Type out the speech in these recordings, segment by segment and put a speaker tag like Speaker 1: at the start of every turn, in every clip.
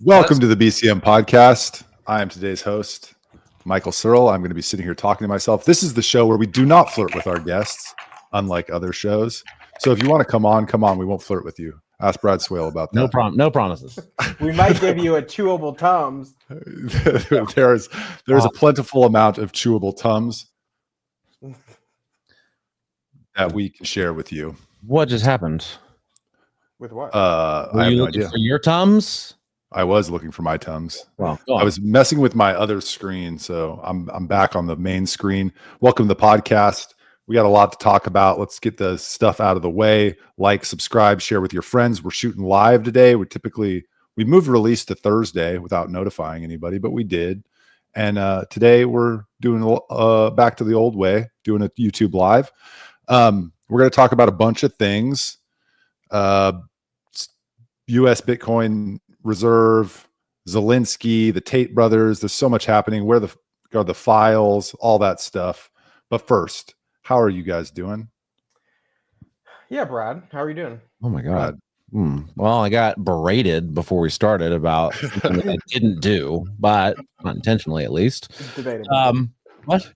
Speaker 1: Welcome to the BCM podcast. I am today's host, Michael Searle. I'm going to be sitting here talking to myself. This is the show where we do not flirt with our guests, unlike other shows. So if you want to come on. We won't flirt with you. Ask Brad Swale about that.
Speaker 2: No promises.
Speaker 3: We might give you a chewable Tums.
Speaker 1: There's a plentiful amount of chewable Tums that we can share with you.
Speaker 2: What just happened?
Speaker 3: With what?
Speaker 1: I have no idea.
Speaker 2: For your Tums?
Speaker 1: I was looking for my Tums.
Speaker 2: Well,
Speaker 1: I was messing with my other screen, so I'm back on the main screen. Welcome to the podcast. We got a lot to talk about. Let's get the stuff out of the way. Like, subscribe, share with your friends. We're shooting live today. We moved release to Thursday without notifying anybody, but we did. And today we're doing back to the old way, doing a YouTube live. We're going to talk about a bunch of things. U.S. Bitcoin Reserve, Zelensky, the Tate brothers. There's so much happening. Where are the files, all that stuff. But first, how are you guys doing?
Speaker 3: Yeah, Brad. How are you doing?
Speaker 2: Oh my God. Well, I got berated before we started about something that I didn't do, but not intentionally at least. What?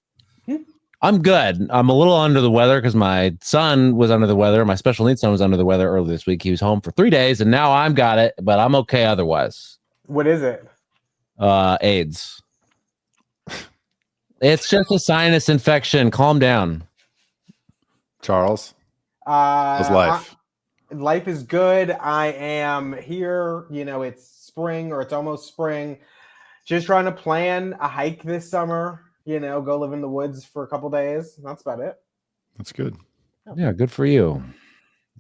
Speaker 2: I'm good. I'm a little under the weather because my son was under the weather. My special needs son was under the weather earlier this week. He was home for 3 days, and now I've got it, but I'm okay otherwise.
Speaker 3: What is it?
Speaker 2: AIDS. It's just a sinus infection. Calm down.
Speaker 1: Charles, how's life?
Speaker 3: Life is good. I am here. It's spring, or it's almost spring. Just trying to plan a hike this summer. Go live in the woods for a couple days. That's about it.
Speaker 1: That's good.
Speaker 2: Yeah, good for you.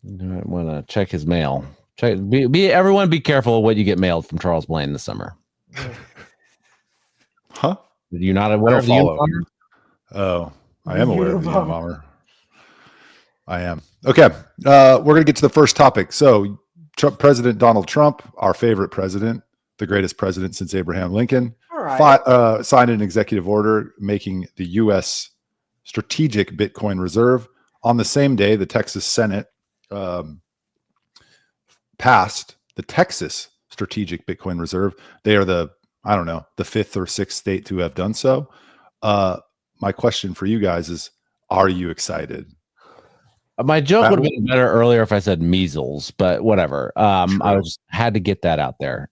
Speaker 2: I want to check his mail. Everyone be careful of what you get mailed from Charles Blaine this summer.
Speaker 1: Huh?
Speaker 2: You're not aware of the Unabomber?
Speaker 1: Oh, I am aware of the Unabomber. I am. Okay. We're going to get to the first topic. So President Donald Trump, our favorite president, the greatest president since Abraham Lincoln, signed an executive order making the U.S. strategic Bitcoin reserve. On the same day, the Texas Senate passed the Texas strategic Bitcoin reserve. They are the fifth or sixth state to have done so. My question for you guys is, are you excited?
Speaker 2: My joke would have been better earlier if I said measles, but whatever. I had to get that out there.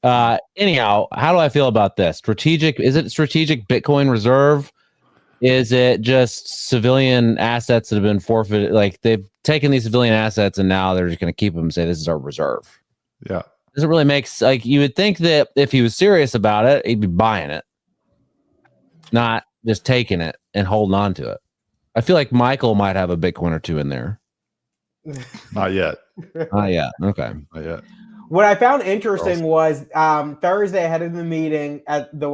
Speaker 2: Anyhow, how do I feel about this? Is it strategic Bitcoin reserve? Is it just civilian assets that have been forfeited? Like they've taken these civilian assets and now they're just going to keep them and say this is our reserve.
Speaker 1: Yeah.
Speaker 2: Doesn't really make like you would think that if he was serious about it, he'd be buying it, not just taking it and holding on to it. I feel like Michael might have a Bitcoin or two in there.
Speaker 1: Not yet.
Speaker 2: Not yet. Okay.
Speaker 1: Not yet.
Speaker 3: What I found interesting was Thursday ahead of the meeting at the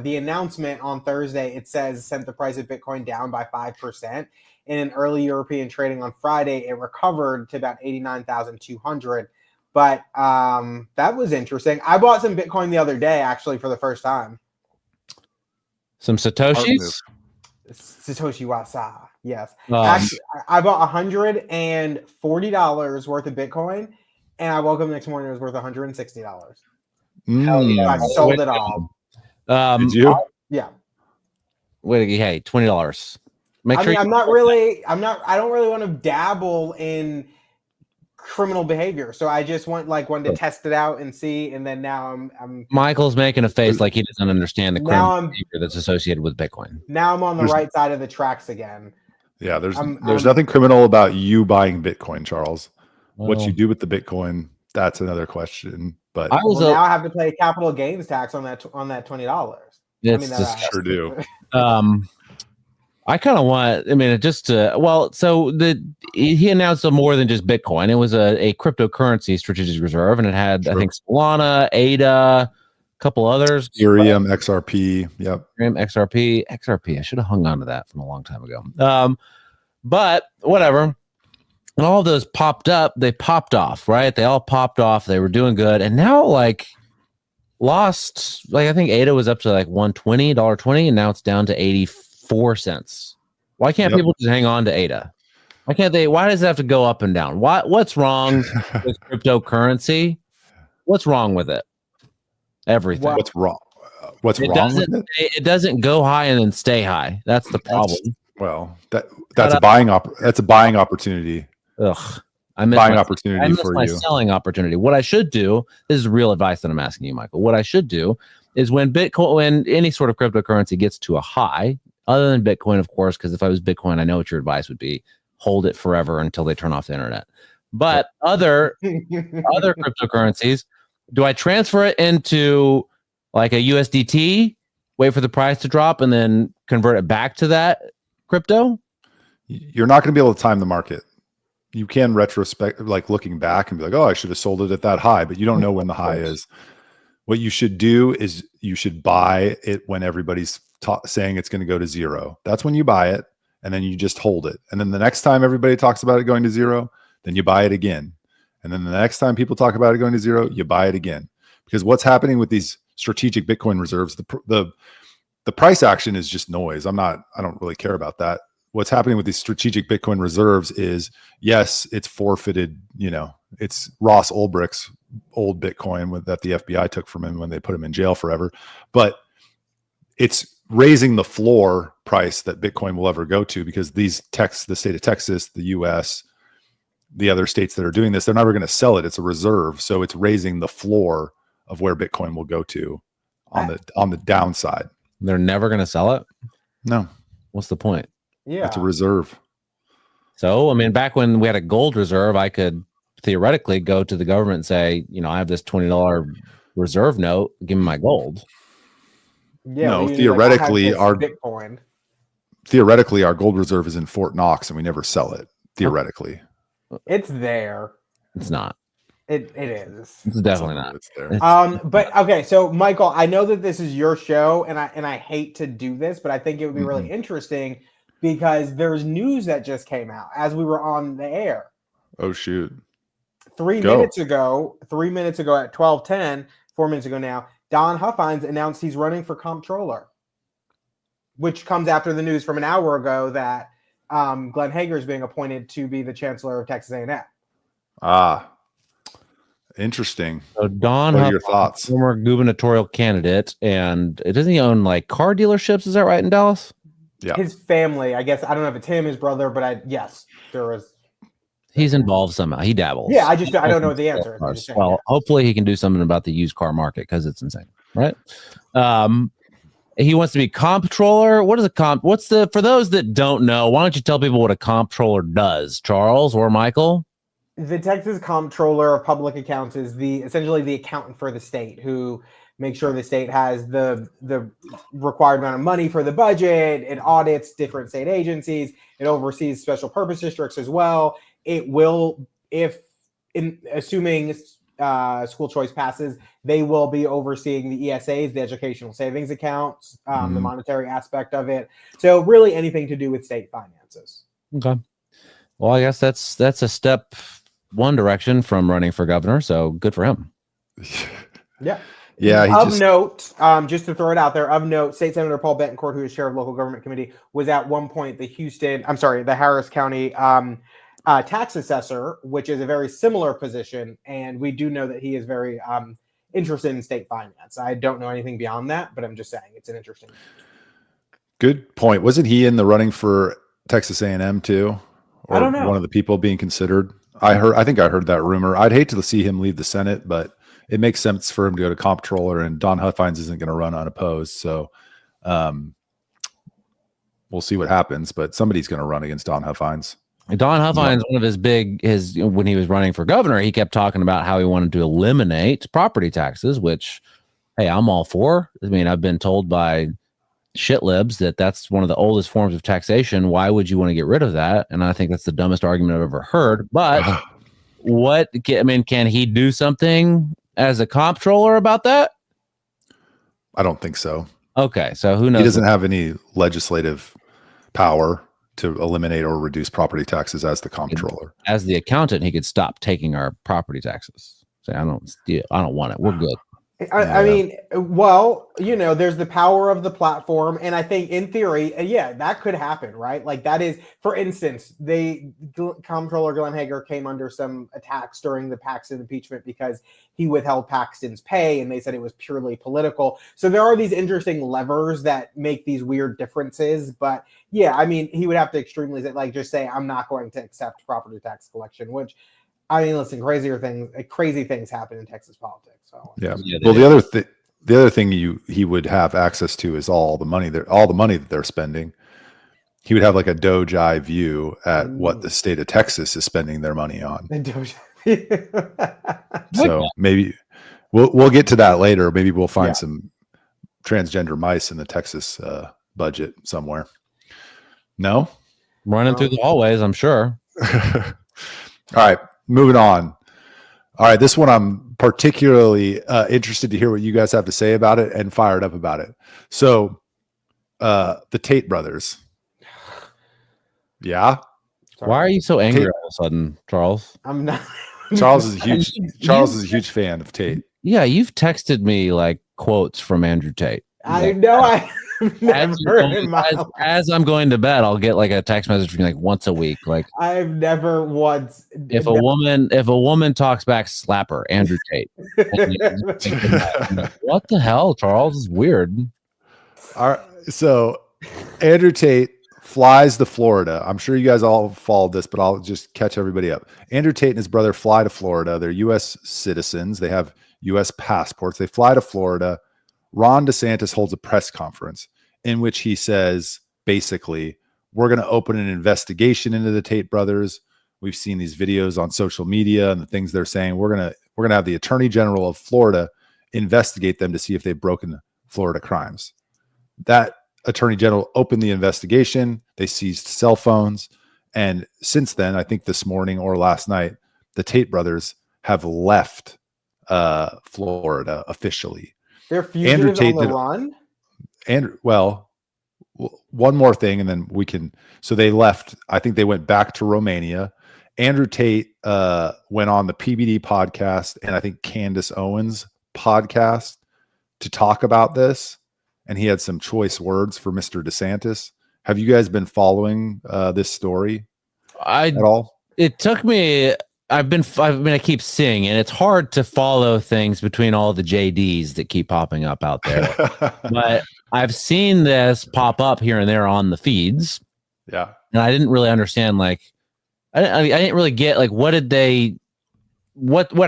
Speaker 3: the announcement on Thursday, it says sent the price of Bitcoin down by 5%. In early European trading on Friday, it recovered to about 89,200. But that was interesting. I bought some Bitcoin the other day, actually, for the first time.
Speaker 2: Some Satoshis?
Speaker 3: Satoshi Wasa. Yes. Actually, I bought $140 worth of Bitcoin, and I woke up the next morning, it was worth $160. Hell yeah. I sold it all.
Speaker 1: Did you?
Speaker 3: Yeah.
Speaker 2: Wait, hey, $20.
Speaker 3: I don't really want to dabble in criminal behavior, so I just wanted to test it out and see, and then now I'm
Speaker 2: Michael's making a face like he doesn't understand the criminal behavior that's associated with Bitcoin.
Speaker 3: Now I'm on the right side of the tracks again.
Speaker 1: Yeah, there's nothing criminal about you buying Bitcoin, Charles. What you do with the Bitcoin, that's another question. But
Speaker 3: now I have to pay capital gains tax on that $20.
Speaker 2: Sure
Speaker 1: do.
Speaker 2: I kind of want. He announced more than just Bitcoin. It was a cryptocurrency strategic reserve, and it had I think Solana, ADA, a couple others,
Speaker 1: Ethereum, XRP. Yep,
Speaker 2: XRP. I should have hung on to that from a long time ago. But whatever. And all of those popped up. They popped off, right? They all popped off. They were doing good, and now lost. I think ADA was up to $120, and now it's down to 84 cents. Why can't people just hang on to ADA? Why can't they? Why does it have to go up and down? What's wrong with cryptocurrency? What's wrong with it? Everything.
Speaker 3: Well,
Speaker 1: What's wrong? What's
Speaker 2: It
Speaker 1: wrong with
Speaker 2: doesn't.
Speaker 1: it?
Speaker 2: It doesn't go high and then stay high. That's the problem.
Speaker 1: Well, that's a buying opportunity.
Speaker 2: Ugh. I miss
Speaker 1: Buying
Speaker 2: my,
Speaker 1: opportunity
Speaker 2: I miss
Speaker 1: for
Speaker 2: my
Speaker 1: you.
Speaker 2: selling opportunity. What I should do, this is real advice that I'm asking you, Michael. What I should do is when any sort of cryptocurrency gets to a high, other than Bitcoin, of course, because if I was Bitcoin, I know what your advice would be: hold it forever until they turn off the internet. But other cryptocurrencies, do I transfer it into like a USDT, wait for the price to drop, and then convert it back to that crypto?
Speaker 1: You're not going to be able to time the market. You can retrospect, like looking back and be like, oh, I should have sold it at that high, but you don't know when the high is. What you should do is you should buy it when everybody's saying it's going to go to zero. That's when you buy it, and then you just hold it. And then the next time everybody talks about it going to zero, then you buy it again. And then the next time people talk about it going to zero, you buy it again. Because what's happening with these strategic Bitcoin reserves, the price action is just noise. I don't really care about that. What's happening with these strategic Bitcoin reserves is, yes, it's forfeited. It's Ross Ulbricht's old Bitcoin that the FBI took from him when they put him in jail forever. But it's raising the floor price that Bitcoin will ever go to, because the state of Texas, the US, the other states that are doing this, they're never going to sell it. It's a reserve. So it's raising the floor of where Bitcoin will go to on the downside.
Speaker 2: They're never going to sell it?
Speaker 1: No.
Speaker 2: What's the point?
Speaker 3: Yeah.
Speaker 1: It's a reserve.
Speaker 2: So, I mean, back when we had a gold reserve, I could theoretically go to the government and say, I have this $20 reserve note, give me my gold.
Speaker 3: Yeah.
Speaker 1: No,
Speaker 3: like,
Speaker 1: theoretically,
Speaker 3: Bitcoin.
Speaker 1: Theoretically, our gold reserve is in Fort Knox and we never sell it. Theoretically.
Speaker 3: It's there.
Speaker 2: It's not.
Speaker 3: It is.
Speaker 2: It's definitely not.
Speaker 1: It's there.
Speaker 3: But okay, so Michael, I know that this is your show, and I hate to do this, but I think it would be really interesting because there's news that just came out as we were on the air.
Speaker 1: Oh shoot.
Speaker 3: 3 minutes ago at 12:10, 4 minutes ago now, Don Huffines announced he's running for comptroller, which comes after the news from an hour ago that Glenn Hager is being appointed to be the chancellor of Texas A&M.
Speaker 1: Ah, interesting.
Speaker 2: So Don
Speaker 1: What are
Speaker 2: Huffines,
Speaker 1: your thoughts?
Speaker 2: former gubernatorial candidate, and doesn't he own like car dealerships? Is that right in Dallas?
Speaker 1: Yeah.
Speaker 3: His family, I guess. I don't know if it's him, his brother, but yes, there was.
Speaker 2: He's involved somehow. He dabbles.
Speaker 3: Yeah, I don't know what the answer is. I'm just saying,
Speaker 2: Well, hopefully he can do something about the used car market because it's insane, right? He wants to be comptroller. What is a for those that don't know, why don't you tell people what a comptroller does, Charles or Michael?
Speaker 3: The Texas Comptroller of Public Accounts is essentially the accountant for the state who makes sure the state has the required amount of money for the budget. It audits different state agencies. It oversees special purpose districts as well. It will, assuming school choice passes, they will be overseeing the ESAs, the educational savings accounts, the monetary aspect of it. So really anything to do with state finances.
Speaker 2: Okay. Well, I guess that's a step one direction from running for governor. So good for him.
Speaker 3: Yeah.
Speaker 1: Yeah.
Speaker 3: Note, just to throw it out there, of note, State Senator Paul Betancourt, who is chair of local government committee, was at one point the Harris County tax assessor, which is a very similar position. And we do know that he is very interested in state finance. I don't know anything beyond that, but I'm just saying it's an interesting.
Speaker 1: Good point. Wasn't he in the running for Texas A&M too? Or
Speaker 3: I don't know.
Speaker 1: One of the people being considered? I think I heard that rumor. I'd hate to see him leave the Senate, but it makes sense for him to go to comptroller, and Don Huffines isn't going to run unopposed. So we'll see what happens, but somebody's going to run against Don Huffines.
Speaker 2: Don Huffines, one of when he was running for governor, he kept talking about how he wanted to eliminate property taxes, which, hey, I'm all for. I mean, I've been told by shitlibs that's one of the oldest forms of taxation. Why would you want to get rid of that? And I think that's the dumbest argument I've ever heard. But can he do something as a comptroller about that?
Speaker 1: I don't think so.
Speaker 2: Okay, so who knows?
Speaker 1: He doesn't have any legislative power to eliminate or reduce property taxes as the comptroller.
Speaker 2: As the accountant, he could stop taking our property taxes. Say, I don't want it. We're good.
Speaker 3: I mean, well, there's the power of the platform, and I think in theory, yeah, that could happen, right? Like that is, for instance, Comptroller Glenn Hager came under some attacks during the Paxton impeachment because he withheld Paxton's pay, and they said it was purely political. So there are these interesting levers that make these weird differences, but yeah, I mean, he would have to extremely just say, I'm not going to accept property tax collection, which, I mean, listen, crazy things happen in Texas politics. So
Speaker 1: yeah. Well, the other thing he would have access to is all the money that they're spending. He would have like a Doge eye view at what the state of Texas is spending their money on. So maybe we'll get to that later. Maybe we'll find some transgender mice in the Texas budget somewhere. No,
Speaker 2: running through the hallways, I'm sure.
Speaker 1: All right. Moving on. All right, this one I'm particularly interested to hear what you guys have to say about it and fired up about it. So, the Tate brothers. Yeah.
Speaker 2: Why are you so angry all of a sudden, Charles?
Speaker 3: I'm not.
Speaker 1: Charles is a huge fan of Tate.
Speaker 2: Yeah, you've texted me like quotes from Andrew Tate.
Speaker 3: I know.
Speaker 2: As I'm going to bed, I'll get like a text message from you like once a week. Like
Speaker 3: I've never once.
Speaker 2: If a woman talks back, slap her. Andrew Tate. What the hell, Charles? Is weird.
Speaker 1: All right, so Andrew Tate flies to Florida. I'm sure you guys all followed this, but I'll just catch everybody up. Andrew Tate and his brother fly to Florida. They're U.S. citizens. They have U.S. passports. They fly to Florida. Ron DeSantis holds a press conference in which he says, basically, we're going to open an investigation into the Tate brothers. We've seen these videos on social media and the things they're saying. We're going to have the Attorney General of Florida investigate them to see if they've broken Florida crimes. That Attorney General opened the investigation. They seized cell phones. And since then, I think this morning or last night, the Tate brothers have left Florida officially.
Speaker 3: They're fugitives on the run?
Speaker 1: One more thing, and then we can. So they left. I think they went back to Romania. Andrew Tate went on the PBD podcast and I think Candace Owens podcast to talk about this. And he had some choice words for Mr. DeSantis. Have you guys been following this story at all?
Speaker 2: It took me. I keep seeing, and it's hard to follow things between all the JDs that keep popping up out there. But I've seen this pop up here and there on the feeds.
Speaker 1: Yeah.
Speaker 2: And I didn't really understand, I didn't really get, what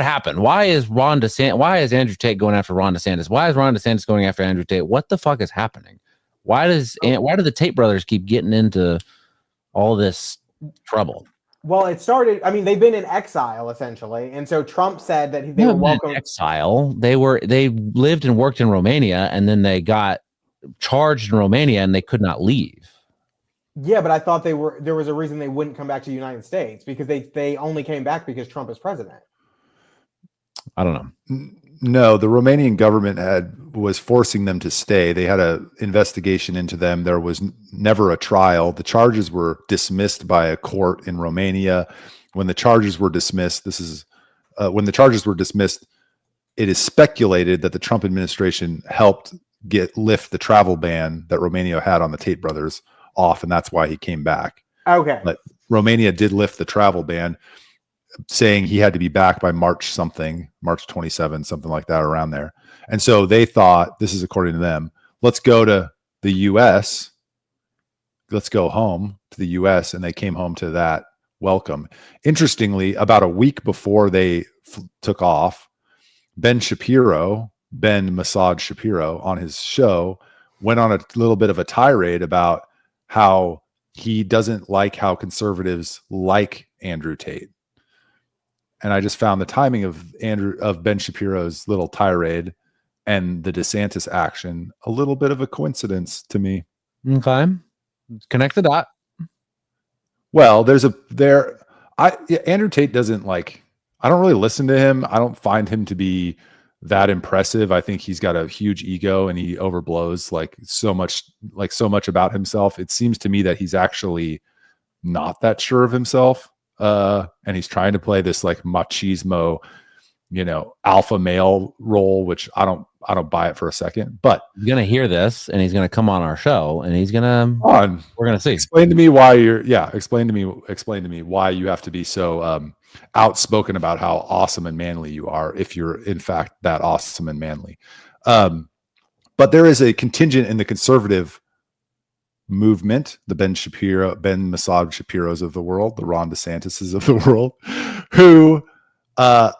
Speaker 2: happened? Why is Andrew Tate going after Ron DeSantis? Why is Ron DeSantis going after Andrew Tate? What the fuck is happening? Why do the Tate brothers keep getting into all this trouble?
Speaker 3: Well, it started. I mean, they've been in exile essentially, and so Trump said that they were welcome.
Speaker 2: Exile. They lived and worked in Romania, and then they got charged in Romania, and they could not leave.
Speaker 3: Yeah, but I thought there was a reason they wouldn't come back to the United States because they only came back because Trump is president.
Speaker 2: I don't know.
Speaker 1: No, the Romanian government was forcing them to stay. They had an investigation into them. There was never a trial. The charges were dismissed by a court in Romania. When the charges were dismissed, it is speculated that the Trump administration helped lift the travel ban that Romania had on the Tate brothers off, and that's why he came back.
Speaker 3: Okay.
Speaker 1: But Romania did lift the travel ban, saying he had to be back by March 27, something like that, around there. And so they thought, this is according to them, let's go to the U.S. Let's go home to the U.S. And they came home to that welcome. Interestingly, about a week before they took off, Ben Massad Shapiro on his show went on a little bit of a tirade about how he doesn't like how conservatives like Andrew Tate. And I just found the timing of Ben Shapiro's little tirade and the DeSantis action a little bit of a coincidence to me.
Speaker 2: Okay. Connect the dot.
Speaker 1: Well, Andrew Tate doesn't I don't really listen to him. I don't find him to be that impressive. I think he's got a huge ego and he overblows so much about himself. It seems to me that he's actually not that sure of himself. And he's trying to play this machismo alpha male role, which I don't buy it for a second. But
Speaker 2: He's gonna hear this, and he's gonna come on our show, and he's gonna. We're gonna see.
Speaker 1: Explain to me why explain to me why you have to be so outspoken about how awesome and manly you are, if you're in fact that awesome and manly. But there is a contingent in the conservative movement, the Ben Massad Shapiros of the world, the Ron DeSantises of the world, who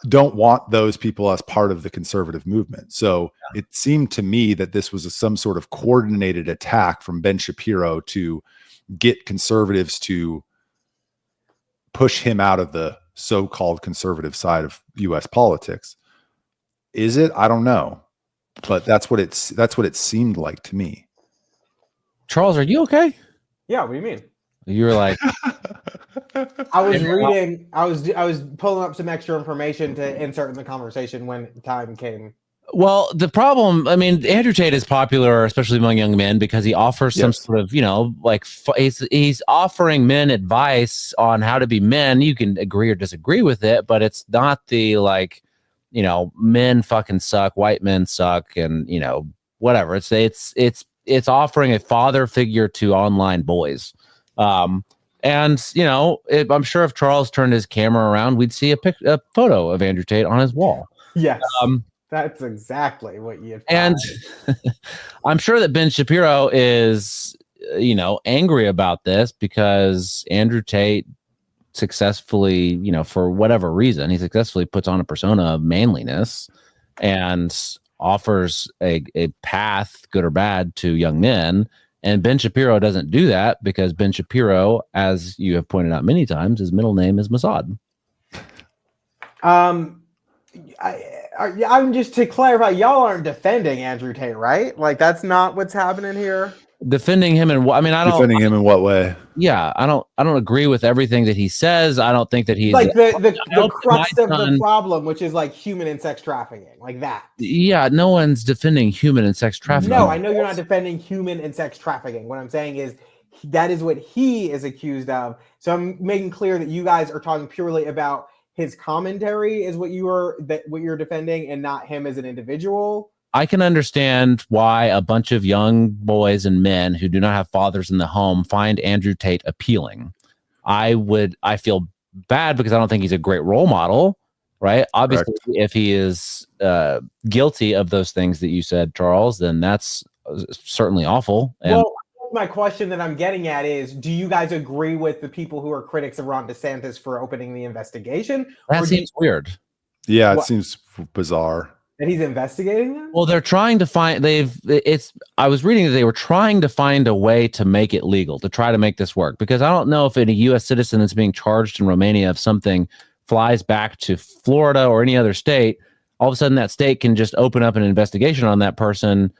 Speaker 1: don't want those people as part of the conservative movement. So it seemed to me that this was some sort of coordinated attack from Ben Shapiro to get conservatives to push him out of the so-called conservative side of U.S. politics. Is it? I don't know, but that's what it seemed like to me.
Speaker 2: Charles, are you okay?
Speaker 3: Yeah, what do you mean?
Speaker 2: You were like,
Speaker 3: I was reading. I was pulling up some extra information to insert in the conversation when time came.
Speaker 2: well, the problem, I mean, Andrew Tate is popular, especially among young men, because he offers some sort of, he's offering men advice on how to be men. You can agree or disagree with it, but it's not the men fucking suck, white men suck, and whatever. It's offering a father figure to online boys. I'm sure if Charles turned his camera around, we'd see a photo of Andrew Tate on his wall.
Speaker 3: Yes. That's exactly what you'd
Speaker 2: find. And I'm sure that Ben Shapiro is, angry about this because Andrew Tate successfully, for whatever reason, he successfully puts on a persona of manliness and offers a path, good or bad, to young men. And Ben Shapiro doesn't do that because Ben Shapiro, as you have pointed out many times, his middle name is Massad.
Speaker 3: I'm just to clarify, y'all aren't defending Andrew Tate, right? Like that's not what's happening here.
Speaker 2: Defending him in what? I mean, I don't.
Speaker 1: Defending him in what way?
Speaker 2: Yeah, I don't agree with everything that he says. I don't think that he's
Speaker 3: like the crux of the problem, which is like human and sex trafficking, like that.
Speaker 2: Yeah, no one's defending human and sex trafficking.
Speaker 3: No, I know you're not defending human and sex trafficking. What I'm saying is that is what he is accused of. So I'm making clear that you guys are talking purely about his commentary is what you're defending, and not him as an individual.
Speaker 2: I can understand why a bunch of young boys and men who do not have fathers in the home find Andrew Tate appealing. I feel bad because I don't think he's a great role model, right? Obviously, if he is guilty of those things that you said, Charles, then that's certainly awful. And
Speaker 3: well, my question that I'm getting at is, do you guys agree with the people who are critics of Ron DeSantis for opening the investigation?
Speaker 2: That seems weird.
Speaker 1: Yeah, it seems bizarre.
Speaker 3: That he's investigating them?
Speaker 2: Well, they're trying to find. I was reading that they were trying to find a way to make it legal, to try to make this work, because I don't know if any U.S. citizen that's being charged in Romania of something flies back to Florida or any other state, all of a sudden that state can just open up an investigation on that person.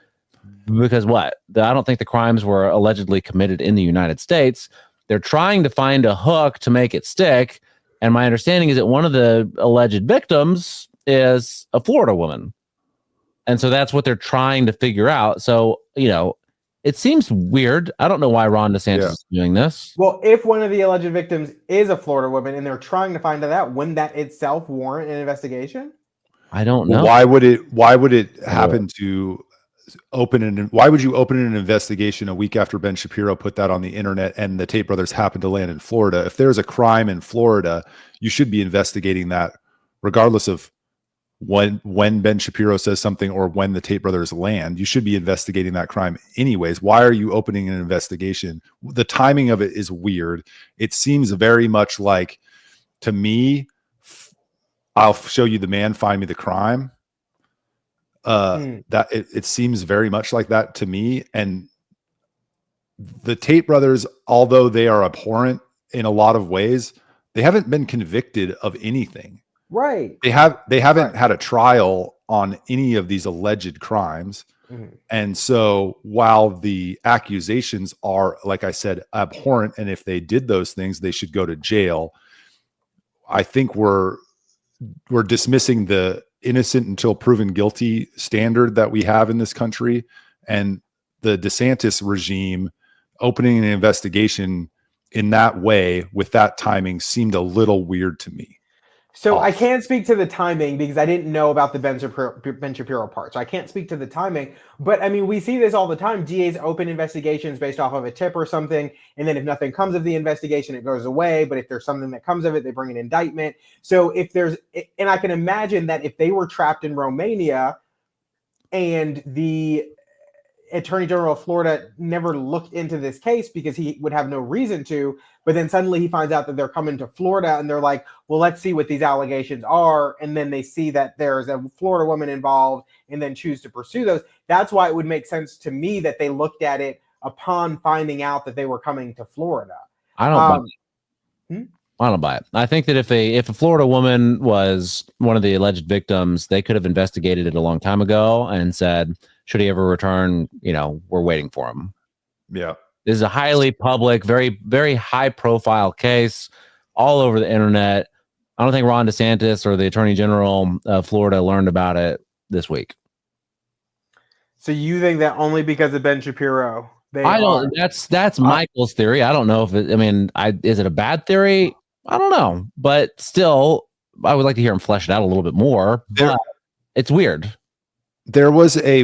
Speaker 2: Because I don't think the crimes were allegedly committed in the United States. They're trying to find a hook to make it stick. And my understanding is that one of the alleged victims is a Florida woman. And so that's what they're trying to figure out. So, it seems weird. I don't know why Ron DeSantis is doing this.
Speaker 3: Well, if one of the alleged victims is a Florida woman and they're trying to find out, wouldn't that itself warrant an investigation?
Speaker 2: I don't know.
Speaker 1: Why would it happen to why would you open an investigation a week after Ben Shapiro put that on the internet and the Tate brothers happened to land in Florida? If there's a crime in Florida, you should be investigating that regardless of when Ben Shapiro says something or when the Tate brothers land. You should be investigating that crime anyways. Why are you opening an investigation? The timing of it is weird. It seems very much like, to me, I'll show you the man, find me the crime. That it seems very much like that to me. And the Tate brothers, although they are abhorrent in a lot of ways, they haven't been convicted of anything.
Speaker 3: Right.
Speaker 1: They haven't had a trial on any of these alleged crimes. Mm-hmm. And so while the accusations are, like I said, abhorrent, and if they did those things, they should go to jail, I think we're dismissing the innocent until proven guilty standard that we have in this country. And the DeSantis regime opening an investigation in that way with that timing seemed a little weird to me.
Speaker 3: So
Speaker 2: off.
Speaker 3: I can't speak to the timing because I didn't know about the Ben Shapiro part. So I can't speak to the timing. But I mean, we see this all the time. DAs open investigations based off of a tip or something. And then if nothing comes of the investigation, it goes away. But if there's something that comes of it, they bring an indictment. So if there's, and I can imagine that if they were trapped in Romania and the Attorney General of Florida never looked into this case because he would have no reason to, but then suddenly he finds out that they're coming to Florida and they're like, well, let's see what these allegations are. And then they see that there's a Florida woman involved and then choose to pursue those. That's why it would make sense to me that they looked at it upon finding out that they were coming to Florida.
Speaker 2: I don't buy it. I don't buy it. I think that if a Florida woman was one of the alleged victims, they could have investigated it a long time ago and said, should he ever return, we're waiting for him.
Speaker 1: Yeah.
Speaker 2: This is a highly public, very, very high profile case all over the internet. I don't think Ron DeSantis or the Attorney General of Florida learned about it this week.
Speaker 3: So you think that only because of Ben Shapiro?
Speaker 2: That's Michael's theory. I don't know if is it a bad theory? I don't know, but still, I would like to hear him flesh it out a little bit more. It's weird.
Speaker 1: There was it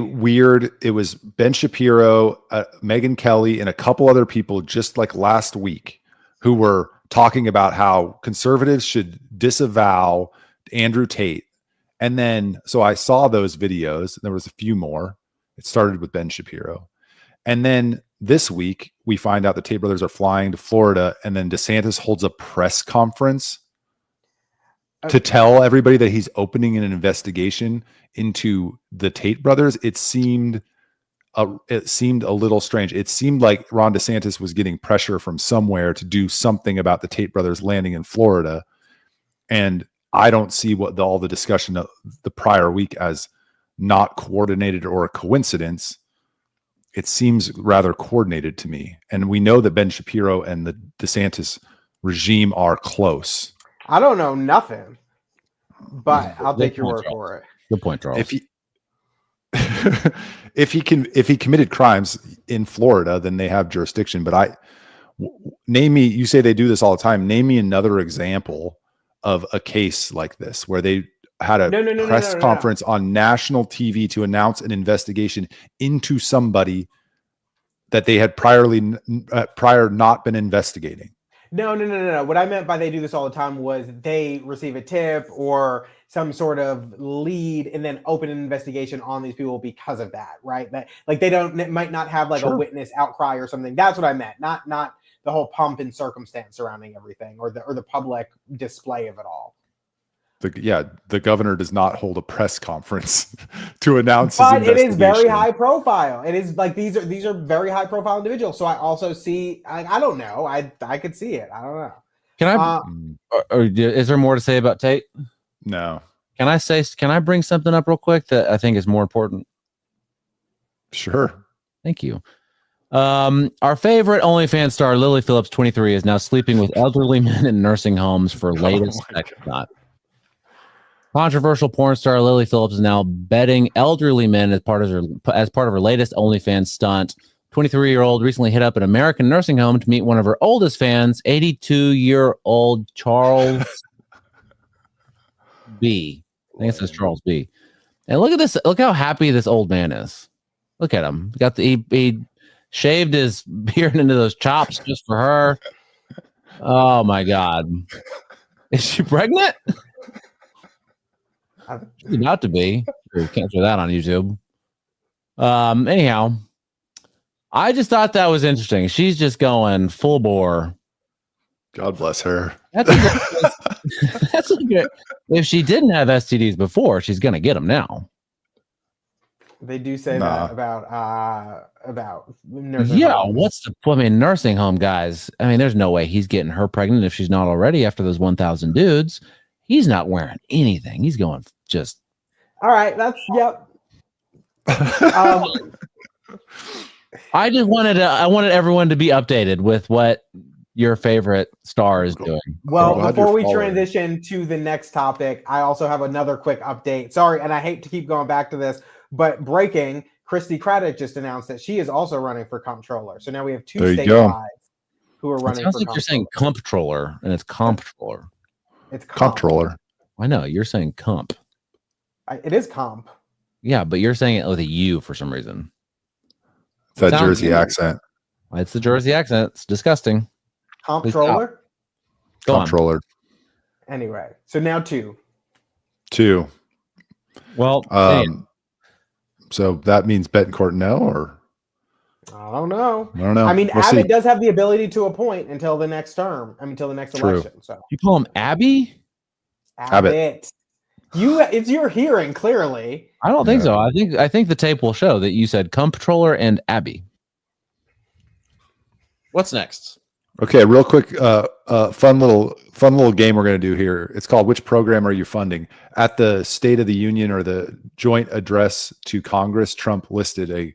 Speaker 1: was Ben Shapiro, Megyn Kelly, and a couple other people just like last week who were talking about how conservatives should disavow Andrew Tate. And then, so I saw those videos. There was a few more. It started with Ben Shapiro. And then this week, we find out the Tate brothers are flying to Florida, and then DeSantis holds a press conference to tell everybody that he's opening an investigation into the Tate brothers. It seemed a little strange. It seemed like Ron DeSantis was getting pressure from somewhere to do something about the Tate brothers landing in Florida. And I don't see all the discussion of the prior week as not coordinated or a coincidence. It seems rather coordinated to me. And we know that Ben Shapiro and the DeSantis regime are close.
Speaker 3: I don't know nothing, but I'll take your word for it.
Speaker 2: Good point, Charles.
Speaker 1: If he committed crimes in Florida, then they have jurisdiction. But you say they do this all the time. Name me another example of a case like this where they had a press conference on national TV to announce an investigation into somebody that they had prior not been investigating.
Speaker 3: No. What I meant by they do this all the time was they receive a tip or some sort of lead and then open an investigation on these people because of that, right? That like they might not have like a witness outcry or something. That's what I meant. Not the whole pomp and circumstance surrounding everything or the public display of it all.
Speaker 1: The governor does not hold a press conference to announce
Speaker 3: but
Speaker 1: his investigation.
Speaker 3: It is very high profile. It is like these are very high profile individuals. So I also see I don't know. I could see it. I don't know.
Speaker 2: Can I or is there more to say about Tate?
Speaker 1: No.
Speaker 2: Can I bring something up real quick that I think is more important?
Speaker 1: Sure.
Speaker 2: Thank you. Our favorite OnlyFans star, Lily Phillips, 23, is now sleeping with elderly men in nursing homes for latest sex shot. Controversial porn star Lily Phillips is now bedding elderly men as part of her latest OnlyFans stunt. 23-year-old recently hit up an American nursing home to meet one of her oldest fans, 82-year-old Charles B. I think it says Charles B. And look at this. Look how happy this old man is. Look at him. He shaved his beard into those chops just for her. Oh my God. Is she pregnant? She's about to be. We'll capture that on YouTube. Anyhow, I just thought that was interesting. She's just going full bore.
Speaker 1: God bless her.
Speaker 2: That's a good. If she didn't have STDs before, she's gonna get them now.
Speaker 3: They do say that about nursing homes.
Speaker 2: Nursing home guys. I mean, there's no way he's getting her pregnant if she's not already after those 1,000 dudes. He's not wearing anything. He's going just.
Speaker 3: All right. That's yep.
Speaker 2: I wanted everyone to be updated with what your favorite star is doing.
Speaker 3: Well, before we transition to the next topic, I also have another quick update. Sorry, and I hate to keep going back to this, but breaking, Christy Craddock just announced that she is also running for comptroller. So now we have two statewide who are running.
Speaker 2: It sounds like you're saying comptroller, and it's comptroller.
Speaker 3: It's
Speaker 1: comptroller.
Speaker 2: I know you're saying comp.
Speaker 3: It is comp.
Speaker 2: Yeah, but you're saying it with a U for some reason.
Speaker 1: It's that
Speaker 2: Sounds
Speaker 1: Jersey
Speaker 3: good.
Speaker 1: accent.
Speaker 2: It's the Jersey accent. It's disgusting.
Speaker 3: Comptroller.
Speaker 2: Go on.
Speaker 1: Comptroller.
Speaker 3: Anyway, so now 2.
Speaker 1: 2.
Speaker 2: Well,
Speaker 1: So that means Betancourt no, or
Speaker 3: I don't know.
Speaker 1: I don't know.
Speaker 3: I mean,
Speaker 1: We'll
Speaker 3: Abbott
Speaker 1: see.
Speaker 3: does have the ability to appoint until the next term. I mean, until the next
Speaker 1: True.
Speaker 3: election. So
Speaker 2: you call him Abby?
Speaker 3: Abbott. It's your hearing clearly.
Speaker 2: I don't think
Speaker 1: Yeah.
Speaker 2: so. I think the tape will show that you said comptroller and Abby. What's next?
Speaker 1: Okay, real quick, fun little game we're going to do here. It's called "Which Program Are You Funding?" At the State of the Union or the joint address to Congress, Trump listed a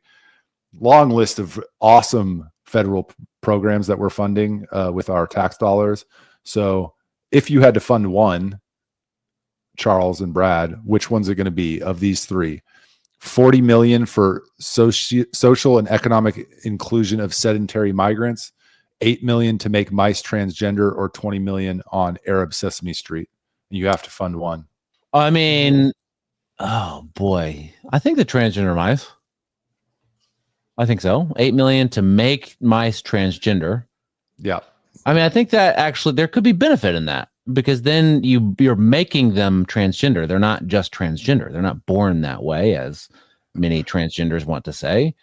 Speaker 1: long list of awesome federal programs that we're funding with our tax dollars. So, if you had to fund one, Charles and Brad, which one's it going to be of these 3? 40 million for social and economic inclusion of sedentary migrants, 8 million to make mice transgender, or 20 million on Arab Sesame Street. You have to fund one.
Speaker 2: I mean, oh boy, I think the transgender mice. I think so. 8 million to make mice transgender.
Speaker 1: Yeah.
Speaker 2: I mean, I think that actually there could be benefit in that because then you're making them transgender. They're not just transgender. They're not born that way, as many transgenders want to say.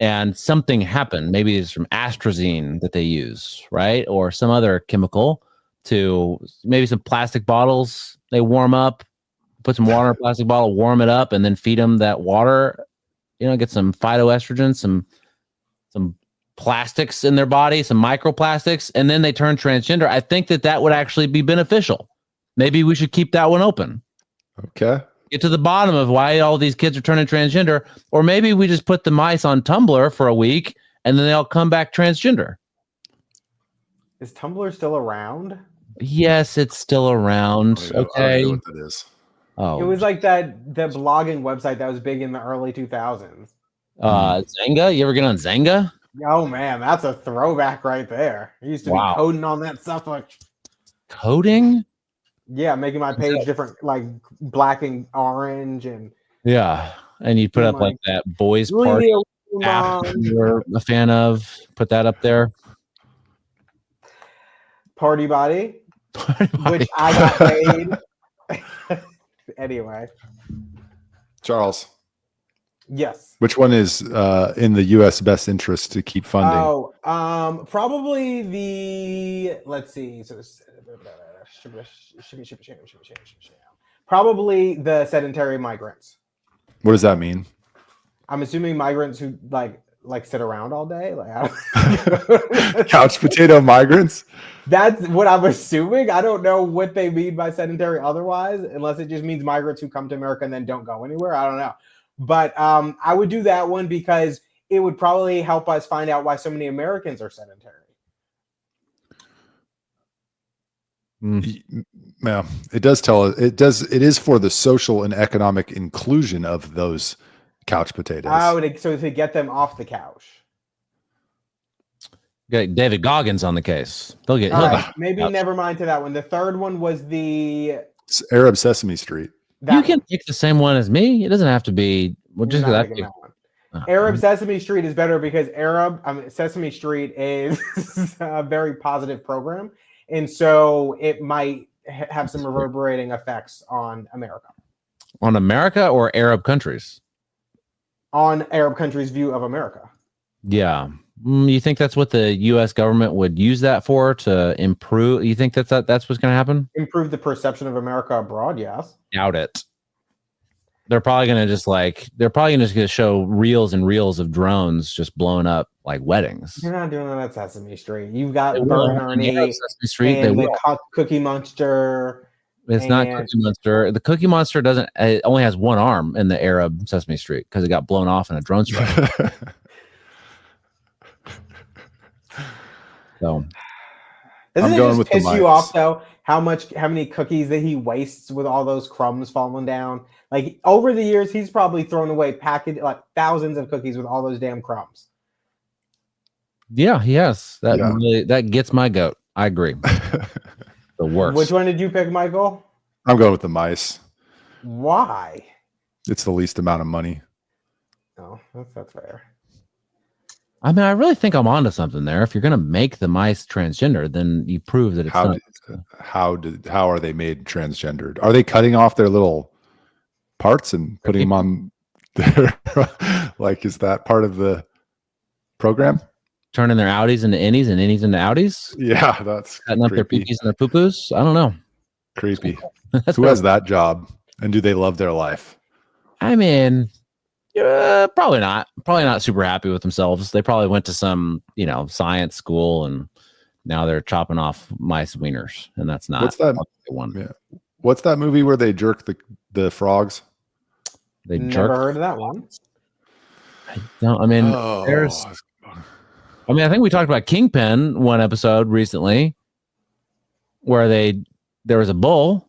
Speaker 2: And something happened. Maybe it's from Astrazine that they use, right? Or some other chemical to maybe some plastic bottles. They warm up, put some water in a plastic bottle, warm it up, and then feed them that water. Get some phytoestrogen, some plastics in their body, some microplastics, and then they turn transgender. I think that would actually be beneficial. Maybe we should keep that one open.
Speaker 1: Okay.
Speaker 2: Get to the bottom of why all these kids are turning transgender, or maybe we just put the mice on Tumblr for a week and then they'll come back transgender.
Speaker 3: Is Tumblr still around?
Speaker 2: Yes, it's still around.
Speaker 1: I don't
Speaker 2: Okay.
Speaker 1: know what that is.
Speaker 3: It was like the blogging website that was big in the early 2000s.
Speaker 2: Zanga. You ever get on Zanga?
Speaker 3: Oh man, that's a throwback right there. I used to be coding on that stuff like
Speaker 2: coding.
Speaker 3: Yeah, making my page different, like black and orange, and
Speaker 2: and you put up like that boys party app you're a fan of. Put that up there.
Speaker 3: Party Body, which I got paid. Anyway,
Speaker 1: Charles.
Speaker 3: Yes.
Speaker 1: Which one is in the U.S. best interest to keep funding?
Speaker 3: Oh, probably the. Let's see. So, probably the sedentary migrants.
Speaker 1: What does that mean?
Speaker 3: I'm assuming migrants who like sit around all day, like
Speaker 1: couch potato migrants.
Speaker 3: That's what I'm assuming. I don't know what they mean by sedentary otherwise, unless it just means migrants who come to America and then don't go anywhere. I don't know. But I would do that one because it would probably help us find out why so many Americans are sedentary.
Speaker 1: Yeah, it does tell us. It is for the social and economic inclusion of those couch potatoes.
Speaker 3: So to get them off the couch.
Speaker 2: Got David Goggins on the case. They'll get
Speaker 3: maybe never mind to that one. The third one was the
Speaker 1: Arab Sesame Street.
Speaker 2: You can pick the same one as me. It doesn't have to be. Well, just that
Speaker 3: one. Arab Sesame Street is better because Sesame Street is a very positive program, and so it might have some reverberating effects on America.
Speaker 2: On America or Arab countries?
Speaker 3: On Arab countries' view of America.
Speaker 2: Yeah. You think that's what the U.S. government would use that for, to improve? You think that's what's going to happen?
Speaker 3: Improve the perception of America abroad, yes.
Speaker 2: Doubt it. They're probably going to show reels and reels of drones just blowing up like weddings.
Speaker 3: You're not doing that at Sesame Street. You've got Bert and Ernie,
Speaker 2: Sesame Street,
Speaker 3: and the Cookie Monster.
Speaker 2: It's not Cookie Monster. The Cookie Monster it only has one arm in the Arab Sesame Street because it got blown off in a drone strike. So,
Speaker 3: doesn't it just piss you off though? How many cookies that he wastes with all those crumbs falling down? Like over the years, he's probably thrown away thousands of cookies with all those damn crumbs.
Speaker 2: Yeah, he has. That gets my goat. I agree. The worst.
Speaker 3: Which one did you pick, Michael?
Speaker 1: I'm going with the mice.
Speaker 3: Why?
Speaker 1: It's the least amount of money.
Speaker 3: No, that's fair.
Speaker 2: I mean, I really think I'm onto something there. If you're going to make the mice transgender, then you prove that it's not.
Speaker 1: How are they made transgendered? Are they cutting off their little parts and putting them on their like? Is that part of the program?
Speaker 2: Turning their outies into innies and innies into outies?
Speaker 1: Yeah, that's
Speaker 2: cutting up their peepees and their poo-poos? I don't know.
Speaker 1: Creepy. Who has that job? And do they love their life?
Speaker 2: I mean, probably not. Probably not super happy with themselves. They probably went to some, science school and now they're chopping off mice wieners, and that's not
Speaker 1: what they want. Yeah. What's that movie where they jerk the frogs?
Speaker 2: They
Speaker 3: never heard of that one.
Speaker 2: I don't. I mean, I think we talked about Kingpin one episode recently, where there was a bull.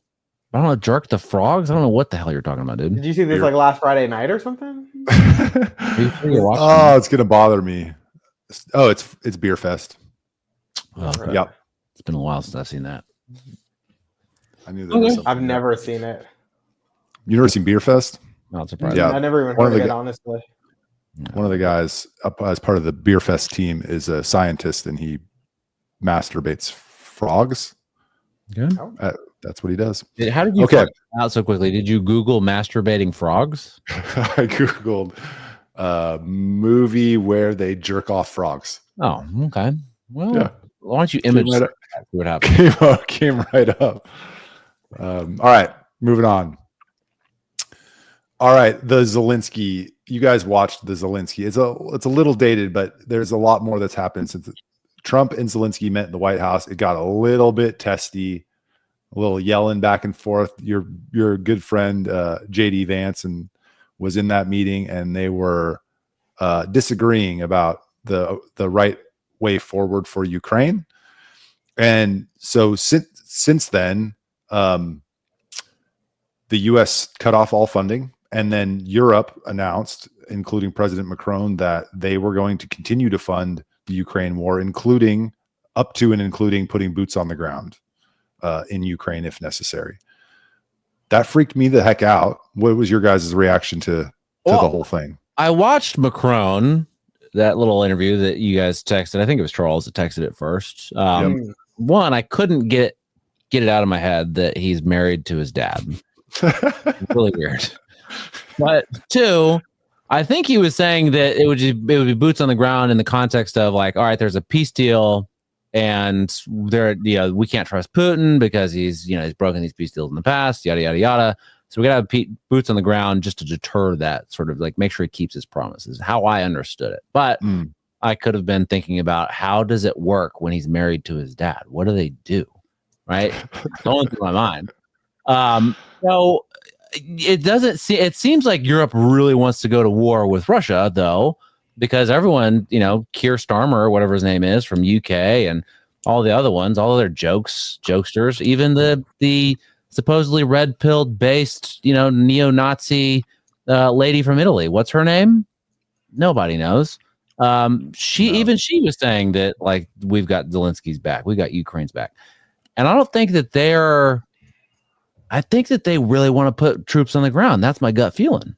Speaker 2: I don't know, jerk the frogs. I don't know what the hell you're talking about, dude.
Speaker 3: Did you see this like last Friday night or something?
Speaker 1: It's gonna bother me. Oh, it's Beer Fest.
Speaker 2: Oh,
Speaker 1: yep.
Speaker 2: It's been a while since I've seen that.
Speaker 1: I knew that.
Speaker 3: I've never seen it.
Speaker 1: You never seen Beer Fest?
Speaker 2: Not surprised.
Speaker 3: Yeah, I never even heard of it, honestly.
Speaker 1: One of the guys up as part of the Beer Fest team is a scientist, and he masturbates frogs.
Speaker 2: Good.
Speaker 1: That's what he does.
Speaker 2: How did you find out so quickly? Did you Google masturbating frogs?
Speaker 1: I Googled movie where they jerk off frogs.
Speaker 2: Oh, okay. Well,
Speaker 1: yeah.
Speaker 2: Why don't you image see what happens?
Speaker 1: Came right up. All right, moving on. All right, the Zelensky. You guys watched the Zelensky. It's a little dated, but there's a lot more that's happened since Trump and Zelensky met in the White House. It got a little bit testy, a little yelling back and forth. Your good friend JD Vance was in that meeting, and they were disagreeing about the right way forward for Ukraine. And so since then, the U.S. cut off all funding, and then Europe announced, including President Macron, that they were going to continue to fund the Ukraine war, including putting boots on the ground in Ukraine if necessary. That freaked me the heck out. What was your guys' reaction to the whole thing?
Speaker 2: I watched Macron, that little interview that you guys texted. I think it was Charles that texted it first. One, I couldn't get it out of my head that he's married to his dad. Really weird. But two, I think he was saying that it would be boots on the ground in the context of like, all right, there's a peace deal, and we can't trust Putin because he's broken these peace deals in the past, yada yada yada. So we got to have boots on the ground just to deter that, sort of like make sure he keeps his promises. How I understood it, but I could have been thinking about how does it work when he's married to his dad? What do they do? Right, going through my mind. So it doesn't see. It seems like Europe really wants to go to war with Russia, though, because everyone, Keir Starmer, or whatever his name is, from UK, and all the other ones, all of their jokesters, even the supposedly red-pilled based, neo-Nazi lady from Italy. What's her name? Nobody knows. She was saying that like we've got Zelensky's back, we got Ukraine's back, and I don't think that I think that they really want to put troops on the ground. That's my gut feeling.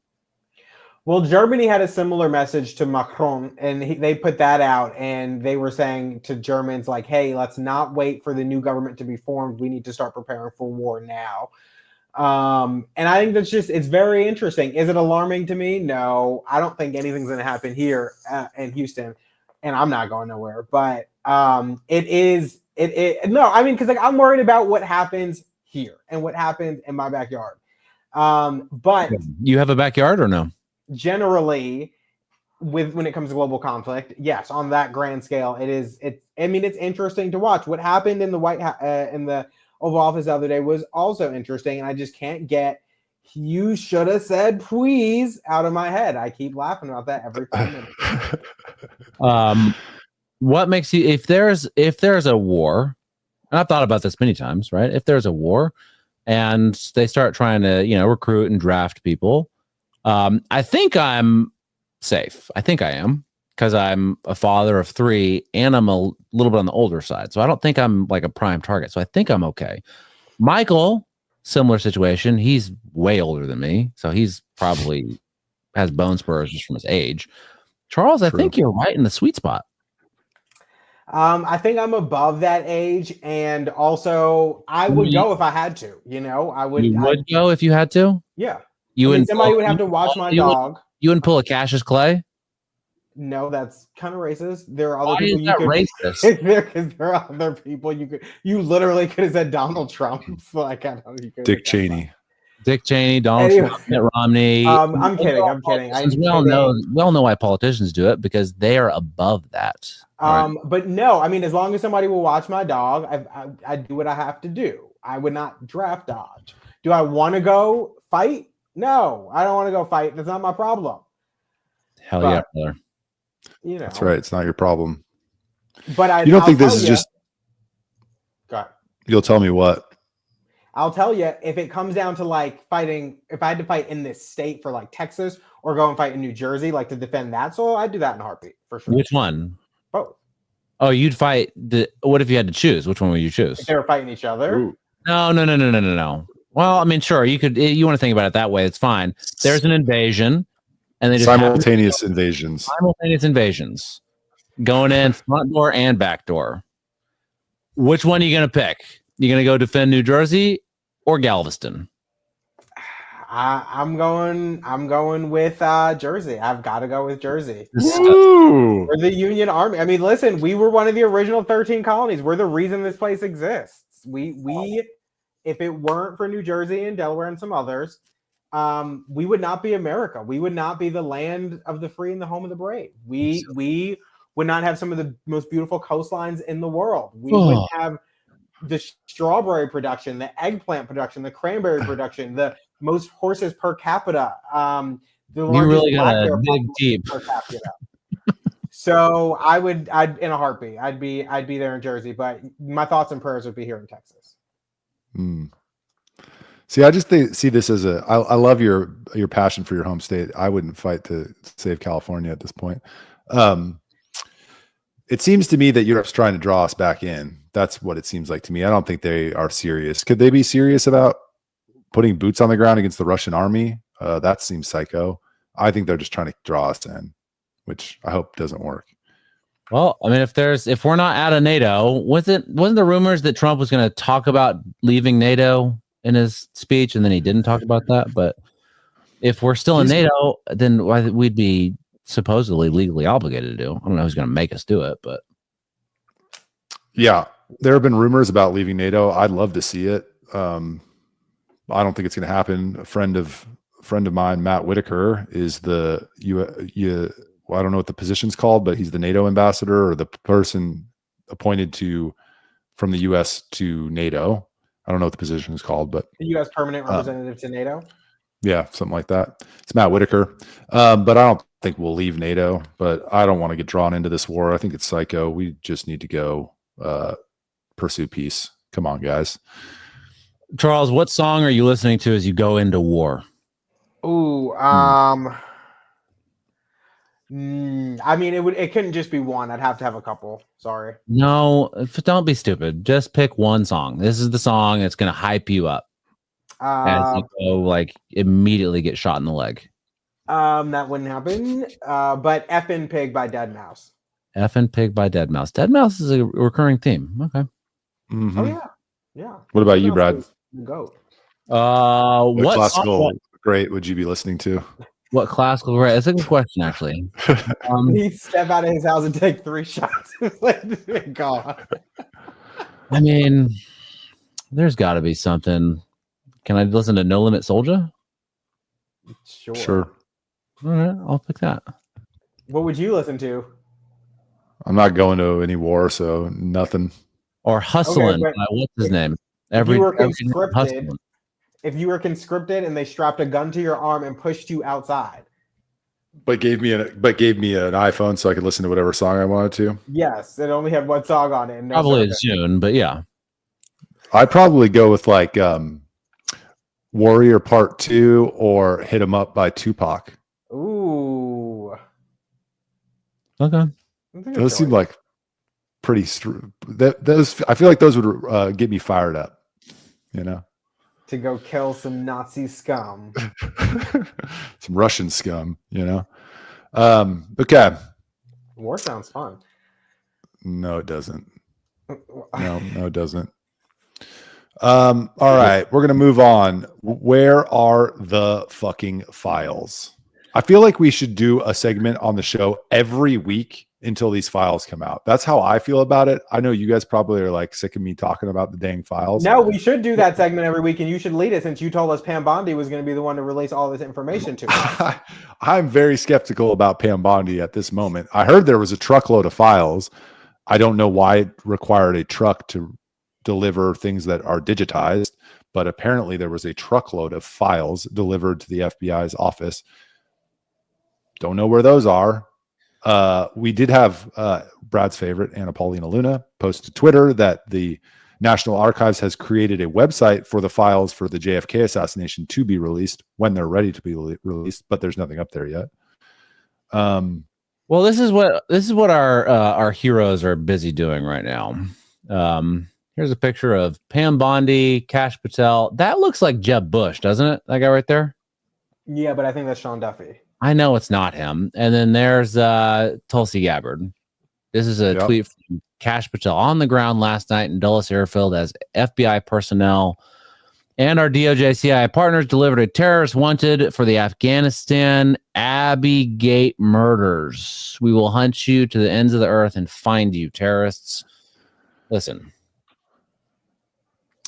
Speaker 3: Well, Germany had a similar message to Macron, and they put that out, and they were saying to Germans like, hey, let's not wait for the new government to be formed. We need to start preparing for war now. And I think it's very interesting. Is it alarming to me? No, I don't think anything's going to happen here in Houston, and I'm not going nowhere. But no, I mean, because I'm worried about what happens here and what happens in my backyard. But
Speaker 2: you have a backyard or no?
Speaker 3: Generally, when it comes to global conflict, yes, on that grand scale, it's interesting to watch. What happened in the in the Oval Office the other day was also interesting, and I just can't get "you should have said please" out of my head. I keep laughing about that every 5 minutes.
Speaker 2: What makes you, if there's a war, and I've thought about this many times, right? If there's a war and they start trying to, recruit and draft people, I think I'm safe. I think I am, because I'm a father of 3 and I'm a little bit on the older side. So I don't think I'm like a prime target. So I think I'm okay. Michael similar situation. He's way older than me, so he's probably has bone spurs just from his age. Charles, I
Speaker 1: True.
Speaker 2: think you're right in the sweet spot.
Speaker 3: I think I'm above that age, and also I would go if I had to. You know, I would.
Speaker 2: You would go if you had to.
Speaker 3: Yeah.
Speaker 2: You and
Speaker 3: somebody would have to watch my dog.
Speaker 2: You wouldn't pull a Cassius Clay.
Speaker 3: No, that's kind of racist. There are other
Speaker 2: Why
Speaker 3: people
Speaker 2: is
Speaker 3: you
Speaker 2: that
Speaker 3: could.
Speaker 2: racist?
Speaker 3: Because there are other people you could. You literally could have said Donald Trump. Like I know you could.
Speaker 1: Dick Cheney.
Speaker 2: Dick Cheney, Donald
Speaker 3: Anyway.
Speaker 2: Trump, Mitt Romney.
Speaker 3: I'm kidding. I'm kidding.
Speaker 2: We all know why politicians do it because they are above that.
Speaker 3: But no, I mean, as long as somebody will watch my dog, I do what I have to do. I would not draft dodge. Do I want to go fight? No, I don't want to go fight. That's not my problem.
Speaker 2: Hell yeah, brother.
Speaker 3: You know,
Speaker 1: That's right. It's not your problem.
Speaker 3: But
Speaker 1: you don't think this is just?
Speaker 3: Go ahead.
Speaker 1: You'll tell me what.
Speaker 3: I'll tell you, if it comes down to like fighting, if I had to fight in this state for like Texas or go and fight in New Jersey, like to defend that soil, I'd do that in a heartbeat for sure.
Speaker 2: Which one?
Speaker 3: Both.
Speaker 2: Oh, you'd fight what if you had to choose? Which one would you choose?
Speaker 3: If they were fighting each other.
Speaker 1: Ooh.
Speaker 2: No. Well, I mean, sure, you want to think about it that way. It's fine. There's an invasion, and they just
Speaker 1: simultaneous invasions.
Speaker 2: Simultaneous invasions going in front door and back door. Which one are you going to pick? You going to go defend New Jersey or Galveston?
Speaker 3: I'm going with Jersey. I've got to go with Jersey.
Speaker 1: Ooh.
Speaker 3: We're the Union Army. I mean, listen, we were one of the original 13 colonies. We're the reason this place exists. We if it weren't for New Jersey and Delaware and some others, we would not be America. We would not be the land of the free and the home of the brave. We would not have some of the most beautiful coastlines in the world. We would have the strawberry production, the eggplant production, the cranberry production, the most horses per capita. The
Speaker 2: you really got to dig deep
Speaker 3: per capita. So I'd in a heartbeat. I'd be there in Jersey, but my thoughts and prayers would be here in Texas.
Speaker 1: See, I just see this as I love your passion for your home state. I wouldn't fight to save California at this point. It seems to me that Europe's trying to draw us back in. That's what it seems like to me. I don't think they are serious. Could they be serious about putting boots on the ground against the Russian army? That seems psycho. I think they're just trying to draw us in, which I hope doesn't work.
Speaker 2: Well, I mean, if we're not out of NATO, wasn't the rumors that Trump was going to talk about leaving NATO in his speech, and then he didn't talk about that? But if we're still in NATO, then we'd be supposedly legally obligated to do. I don't know who's going to make us do it, but
Speaker 1: yeah, there have been rumors about leaving NATO. I'd love to see it. I don't think it's going to happen. A friend of mine, Matt Whitaker, is I don't know what the position's called, but he's the NATO ambassador or the person appointed from the U.S. to NATO. I don't know what the position is called, but
Speaker 3: the U.S. permanent representative to NATO.
Speaker 1: Yeah, something like that. It's Matt Whitaker. But I don't think we'll leave NATO, but I don't want to get drawn into this war. I think it's psycho. We just need to go pursue peace. Come on, guys.
Speaker 2: Charles, what song are you listening to as you go into war?
Speaker 3: Ooh, I mean, it couldn't just be one. I'd have to have a couple. Sorry.
Speaker 2: No, don't be stupid. Just pick one song. This is the song that's going to hype you up. As you go, like, immediately get shot in the leg.
Speaker 3: That wouldn't happen. But Effin' Pig by Deadmau5.
Speaker 2: Effin' Pig by Deadmau5. Deadmau5 is a recurring theme. Okay.
Speaker 1: Mm-hmm.
Speaker 3: Oh yeah.
Speaker 1: What about you, Brad?
Speaker 3: Goat.
Speaker 1: What classical great would you be listening to?
Speaker 2: What classical great? That's a good question, actually.
Speaker 3: He'd step out of his house and take 3 shots. God.
Speaker 2: I mean, there's got to be something. Can I listen to No Limit Soldier?
Speaker 1: Sure.
Speaker 2: All right, I'll pick that.
Speaker 3: What would you listen to?
Speaker 2: I'm not going to any war, so nothing. Or Hustlin'.
Speaker 3: Okay,
Speaker 2: what's his name?
Speaker 3: If you were conscripted and they strapped a gun to your arm and pushed you outside.
Speaker 1: But gave me an iPhone so I could listen to whatever song I wanted to.
Speaker 3: Yes, it only had one song on it.
Speaker 2: Probably soon, but yeah.
Speaker 1: I'd probably go with like Warrior Part 2 or Hit 'Em Up by Tupac.
Speaker 3: Ooh.
Speaker 2: Okay.
Speaker 1: Those seem like pretty those I feel like those would get me fired up, you know.
Speaker 3: to go kill some Nazi scum.
Speaker 1: Some Russian scum, you know. Okay.
Speaker 3: War sounds fun.
Speaker 1: No, it doesn't. No, it doesn't. All right, we're gonna move on. Where are the fucking files? I feel like we should do a segment on the show every week until these files come out. That's how I feel about it. I know you guys probably are like sick of me talking about the dang files.
Speaker 3: No, we should do that segment every week, and you should lead it since you told us Pam Bondi was going to be the one to release all this information to us.
Speaker 1: I'm very skeptical about Pam Bondi at this moment. I heard there was a truckload of files. I don't know why it required a truck to deliver things that are digitized, but apparently there was a truckload of files delivered to the FBI's office. Don't know where those are. We did have Brad's favorite, Anna Paulina Luna, post to Twitter that the National Archives has created a website for the files for the JFK assassination to be released when they're ready to be released, but there's nothing up there yet.
Speaker 2: Well, this is what our heroes are busy doing right now. Here's a picture of Pam Bondi, Kash Patel. That looks like Jeb Bush, doesn't it? That guy right there.
Speaker 3: Yeah, but I think that's Sean Duffy.
Speaker 2: I know it's not him. And then there's Tulsi Gabbard. This is a tweet from Kash Patel on the ground last night in Dulles Airfield as FBI personnel and our DOJ CIA partners delivered a terrorist wanted for the Afghanistan Abbey Gate murders. We will hunt you to the ends of the earth and find you, terrorists. Listen.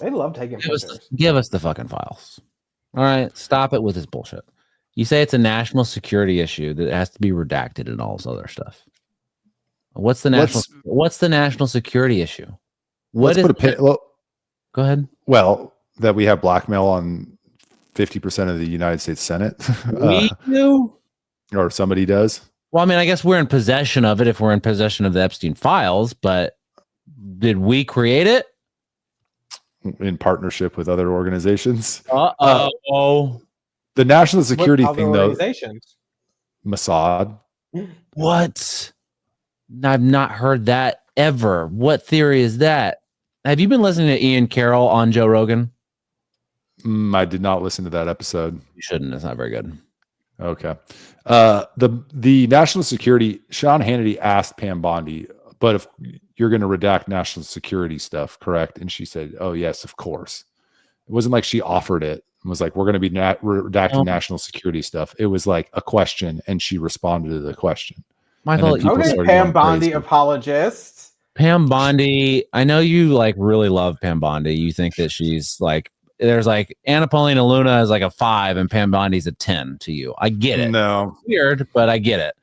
Speaker 3: They love taking pictures.
Speaker 2: Give us the fucking files. All right, stop it with this bullshit. You say it's a national security issue that has to be redacted and all this other stuff. What's the national security issue? Go ahead.
Speaker 1: Well, that we have blackmail on 50% of the United States Senate.
Speaker 2: We do,
Speaker 1: or somebody does.
Speaker 2: Well, I mean, I guess we're in possession of it if we're in possession of the Epstein files, but did we create it?
Speaker 1: In partnership with other organizations.
Speaker 2: The
Speaker 1: national security thing, though. Mossad.
Speaker 2: What? I've not heard that ever. What theory is that? Have you been listening to Ian Carroll on Joe Rogan?
Speaker 1: I did not listen to that episode.
Speaker 2: You shouldn't. It's not very good.
Speaker 1: Okay. The national security, Sean Hannity asked Pam Bondi, but if you're going to redact national security stuff, correct? And she said, oh, yes, of course. It wasn't like she offered it and was like, we're going to be redacting national security stuff. It was like a question, and she responded to the question.
Speaker 3: Okay, Pam Bondi apologist.
Speaker 2: Pam Bondi, I know you like really love Pam Bondi. You think that she's like, there's like Anna Paulina Luna is like a 5 and Pam Bondi's a 10 to you. I get it.
Speaker 1: No,
Speaker 2: it's weird, but I get it.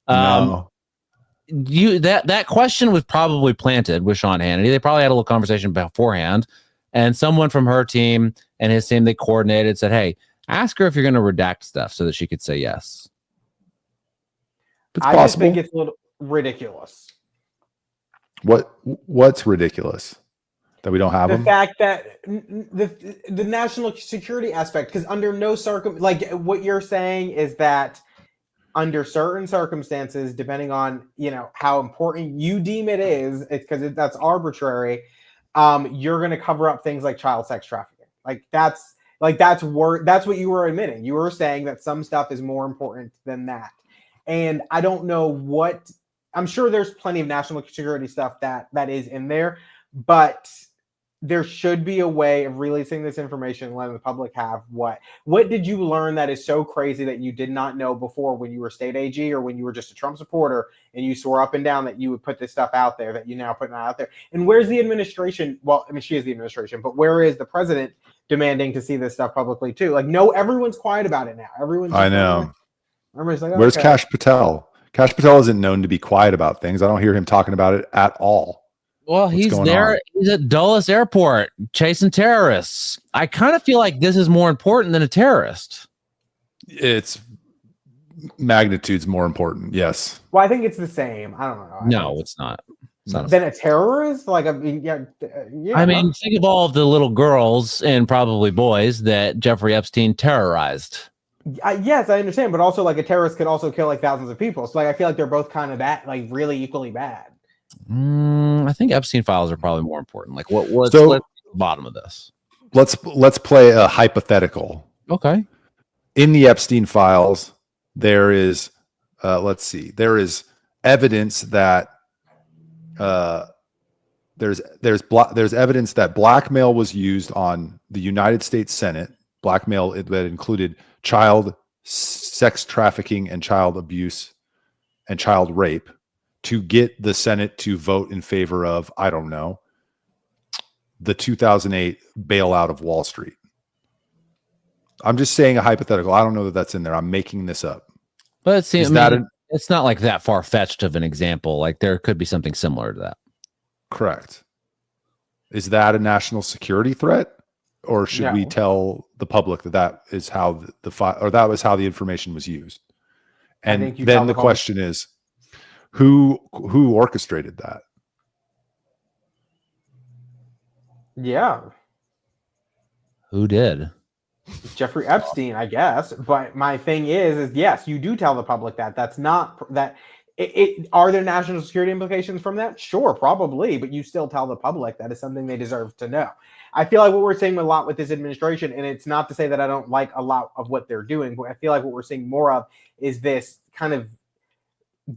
Speaker 1: No.
Speaker 2: That question was probably planted with Sean Hannity. They probably had a little conversation beforehand, and someone from her team and his team, they coordinated, said, hey, ask her if you're going to redact stuff so that she could say yes.
Speaker 3: I just think it's a little ridiculous.
Speaker 1: What's ridiculous? That we don't have them?
Speaker 3: Fact that the national security aspect, because under no like what you're saying is that under certain circumstances, depending on how important you deem it is, it's because that's arbitrary. You're going to cover up things like child sex trafficking. That's what you were admitting. You were saying that some stuff is more important than that. And I don't know what. I'm sure there's plenty of national security stuff that is in there, but there should be a way of releasing this information and letting the public have what did you learn that is so crazy that you did not know before when you were state AG or when you were just a Trump supporter and you swore up and down that you would put this stuff out there that you now put out there? And where's the administration? Well, I mean, she is the administration, but where is the president demanding to see this stuff publicly too? Everyone's quiet about it now.
Speaker 1: I know.
Speaker 3: Everybody's like,
Speaker 1: where's Kash Patel? Kash Patel isn't known to be quiet about things. I don't hear him talking about it at all.
Speaker 2: Well, he's there. On? He's at Dulles Airport chasing terrorists. I kind of feel like this is more important than a terrorist.
Speaker 1: It's magnitude's more important. Yes.
Speaker 3: Well, I think it's the same. I don't know.
Speaker 2: No, it's not.
Speaker 3: Then a terrorist? I mean,
Speaker 2: think of all of the little girls and probably boys that Jeffrey Epstein terrorized.
Speaker 3: Yes, I understand, but also a terrorist could also kill thousands of people. So I feel like they're both kind of bad, really equally bad.
Speaker 2: I think Epstein files are probably more important. What's the bottom of this?
Speaker 1: let's play a hypothetical.
Speaker 2: Okay.
Speaker 1: In the Epstein files, there is there is evidence that there's evidence that blackmail was used on the United States Senate, blackmail that included child sex trafficking and child abuse and child rape, to get the Senate to vote in favor of, I don't know, the 2008 bailout of Wall Street. I'm just saying a hypothetical. I don't know that that's in there. I'm making this up.
Speaker 2: But it seems it's not like that far-fetched of an example. Like there could be something similar to that.
Speaker 1: Correct. Is that a national security threat, or should we tell the public that is how that was how the information was used? And then the question is, who orchestrated that?
Speaker 3: Yeah.
Speaker 2: Who did?
Speaker 3: Jeffrey Epstein, I guess. But my thing is yes, you do tell the public that. That's not that. Are there national security implications from that? Sure, probably, but you still tell the public that is something they deserve to know. I feel like what we're seeing a lot with this administration, and it's not to say that I don't like a lot of what they're doing, but I feel like what we're seeing more of is this kind of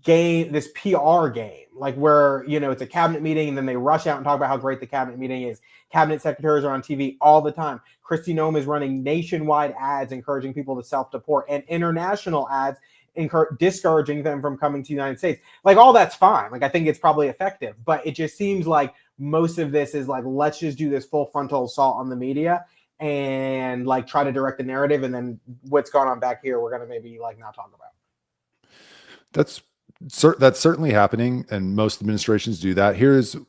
Speaker 3: game, this PR game, like where, it's a cabinet meeting and then they rush out and talk about how great the cabinet meeting is. Cabinet secretaries are on TV all the time. Kristi Noem is running nationwide ads encouraging people to self-deport, and international ads discouraging them from coming to the United States. Like, all that's fine. Like, I think it's probably effective, but it just seems like most of this is like, let's just do this full frontal assault on the media and like try to direct the narrative. And then what's going on back here, we're going to maybe like not talk about.
Speaker 1: That's certainly happening, and most administrations do that.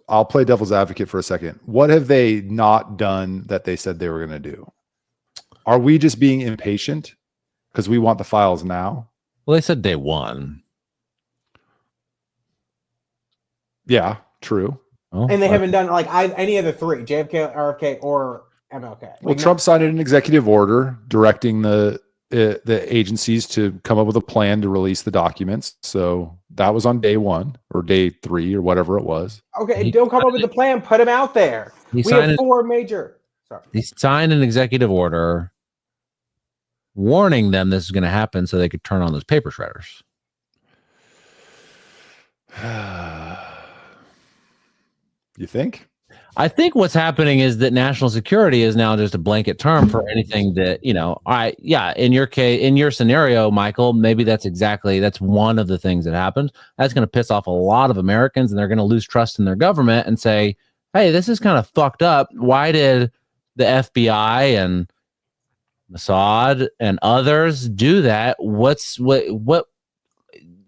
Speaker 1: I'll play devil's advocate for a second. What have they not done that they said they were going to do? Are we just being impatient because we want the files now?
Speaker 2: Well, they said day one.
Speaker 1: Yeah, true.
Speaker 2: Oh,
Speaker 3: and they haven't done like any of the three, JFK, RFK, or MLK.
Speaker 1: Well, Trump signed an executive order directing the agencies to come up with a plan to release the documents. So that was on day one or day 3 or whatever it was.
Speaker 3: Okay, don't come up with the plan. Put them out there. We have 4 major. Sorry.
Speaker 2: He signed an executive order warning them this is going to happen so they could turn on those paper shredders.
Speaker 1: You think?
Speaker 2: I think what's happening is that national security is now just a blanket term for anything that, in your case, in your scenario, Michael, maybe that's one of the things that happens. That's going to piss off a lot of Americans, and they're going to lose trust in their government and say, hey, this is kind of fucked up. Why did the FBI and Mossad and others do that? What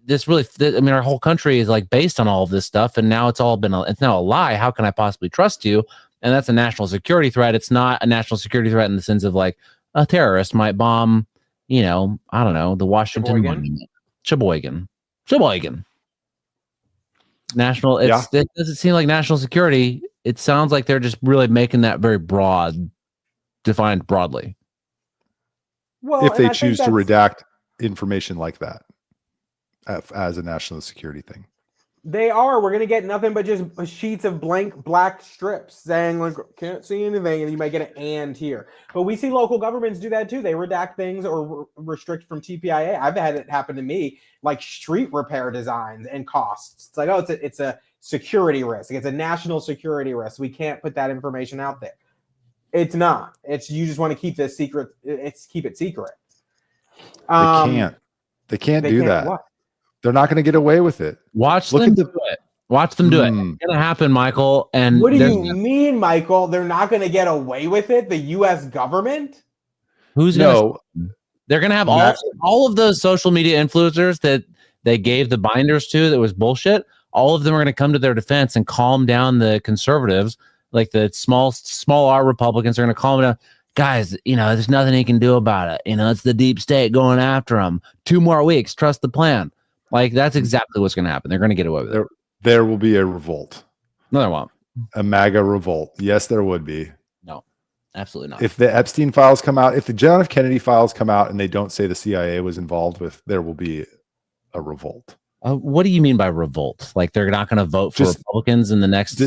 Speaker 2: this really, our whole country is like based on all of this stuff, and now it's now a lie. How can I possibly trust you? And that's a national security threat. It's not a national security threat in the sense of like a terrorist might bomb, I don't know, the Washington Monument. Sheboygan. National. It doesn't seem like national security. It sounds like they're just really making that very broad, defined broadly.
Speaker 1: Well, if they choose to redact information like that as a national security thing.
Speaker 3: They are. We're going to get nothing but just sheets of blank black strips saying, like, can't see anything, and you might get an and here. But we see local governments do that too. They redact things or restrict from TPIA. I've had it happen to me, like street repair designs and costs. It's like, oh, it's a security risk. It's a national security risk. We can't put that information out there. It's not. You just want to keep this secret. Keep it secret.
Speaker 1: They can't do that. What? They're not going to get away with it.
Speaker 2: Watch them do it. It's going to happen, Michael. And
Speaker 3: what do you mean, Michael? They're not going to get away with it? The U.S. government?
Speaker 2: They're going to have all of those social media influencers that they gave the binders to that was bullshit. All of them are going to come to their defense and calm down the conservatives, like the small R Republicans are going to calm down. Guys, there's nothing he can do about it. It's the deep state going after him. 2 more weeks. Trust the plan. Like, that's exactly what's going to happen. They're going to get away with it.
Speaker 1: There will be a revolt.
Speaker 2: No, there won't.
Speaker 1: A MAGA revolt. Yes, there would be.
Speaker 2: No, absolutely not.
Speaker 1: If the Epstein files come out, if the John F. Kennedy files come out and they don't say the CIA was involved with, there will be a revolt.
Speaker 2: What do you mean by revolt? Like they're not going to vote for
Speaker 1: Just
Speaker 2: Republicans in the next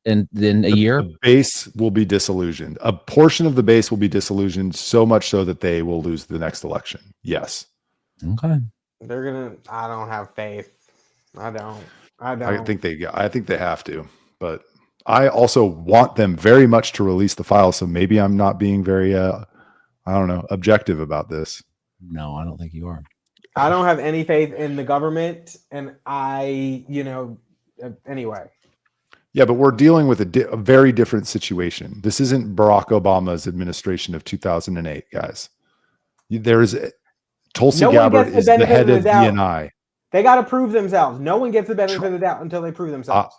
Speaker 2: in a year?
Speaker 1: The base will be disillusioned. A portion of the base will be disillusioned, so much so that they will lose the next election. Yes.
Speaker 2: Okay.
Speaker 3: They're gonna. I don't have faith. I don't.
Speaker 1: I think they have to, but I also want them very much to release the file. So maybe I'm not being very, I don't know, objective about this.
Speaker 2: No, I don't think you are.
Speaker 3: I don't have any faith in the government, and anyway.
Speaker 1: Yeah, but we're dealing with a very different situation. This isn't Barack Obama's administration of 2008, guys. There's Tulsi Gabbard is the head of DNI.
Speaker 3: They got to prove themselves. No one gets the benefit of the doubt until they prove themselves.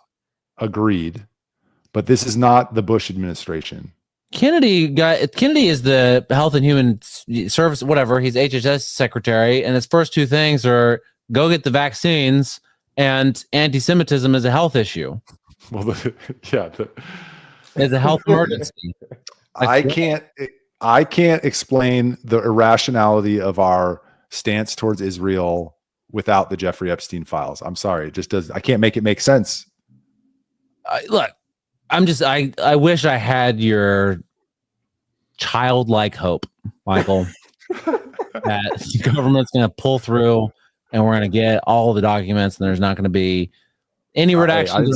Speaker 1: Agreed. But this is not the Bush administration.
Speaker 2: Kennedy is the Health and Human Service, whatever. He's HHS secretary, and his first two things are go get the vaccines and anti-Semitism is a health issue.
Speaker 1: Well,
Speaker 2: it's a health emergency.
Speaker 1: I can't explain the irrationality of our stance towards Israel without the Jeffrey Epstein files. I'm sorry, it just does. I can't make it make sense.
Speaker 2: Look, I wish I had your childlike hope, Michael, that the government's going to pull through and we're going to get all the documents and there's not going to be any redactions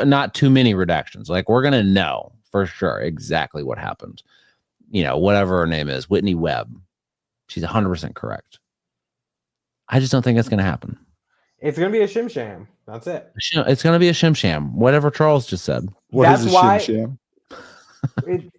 Speaker 2: not too many redactions. Like we're going to know for sure exactly what happened. Whatever her name is, Whitney Webb. She's 100% correct. I just don't think it's going to happen.
Speaker 3: It's going to be a shim sham. That's it.
Speaker 2: It's going to be a shim sham. Whatever Charles just said.
Speaker 1: That's why shim
Speaker 3: sham?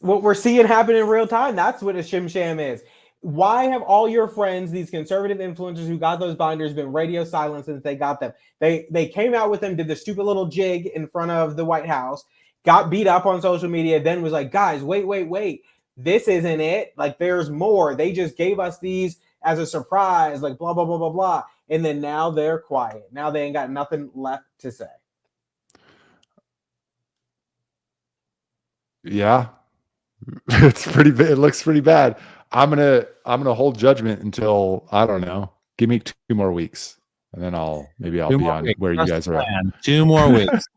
Speaker 3: What we're seeing happen in real time, that's what a shim sham is. Why have all your friends, these conservative influencers who got those binders, been radio silent since they got them? They came out with them, did the stupid little jig in front of the White House, got beat up on social media, then was like, guys, wait. This isn't it. Like, there's more. They just gave us these as a surprise, like blah, blah, blah, blah, blah. And then now they're quiet. Now they ain't got nothing left to say.
Speaker 1: Yeah. It looks pretty bad. I'm gonna hold judgment until, I don't know, give me 2 more weeks. And then I'll be on where you guys are at.
Speaker 2: 2 more weeks.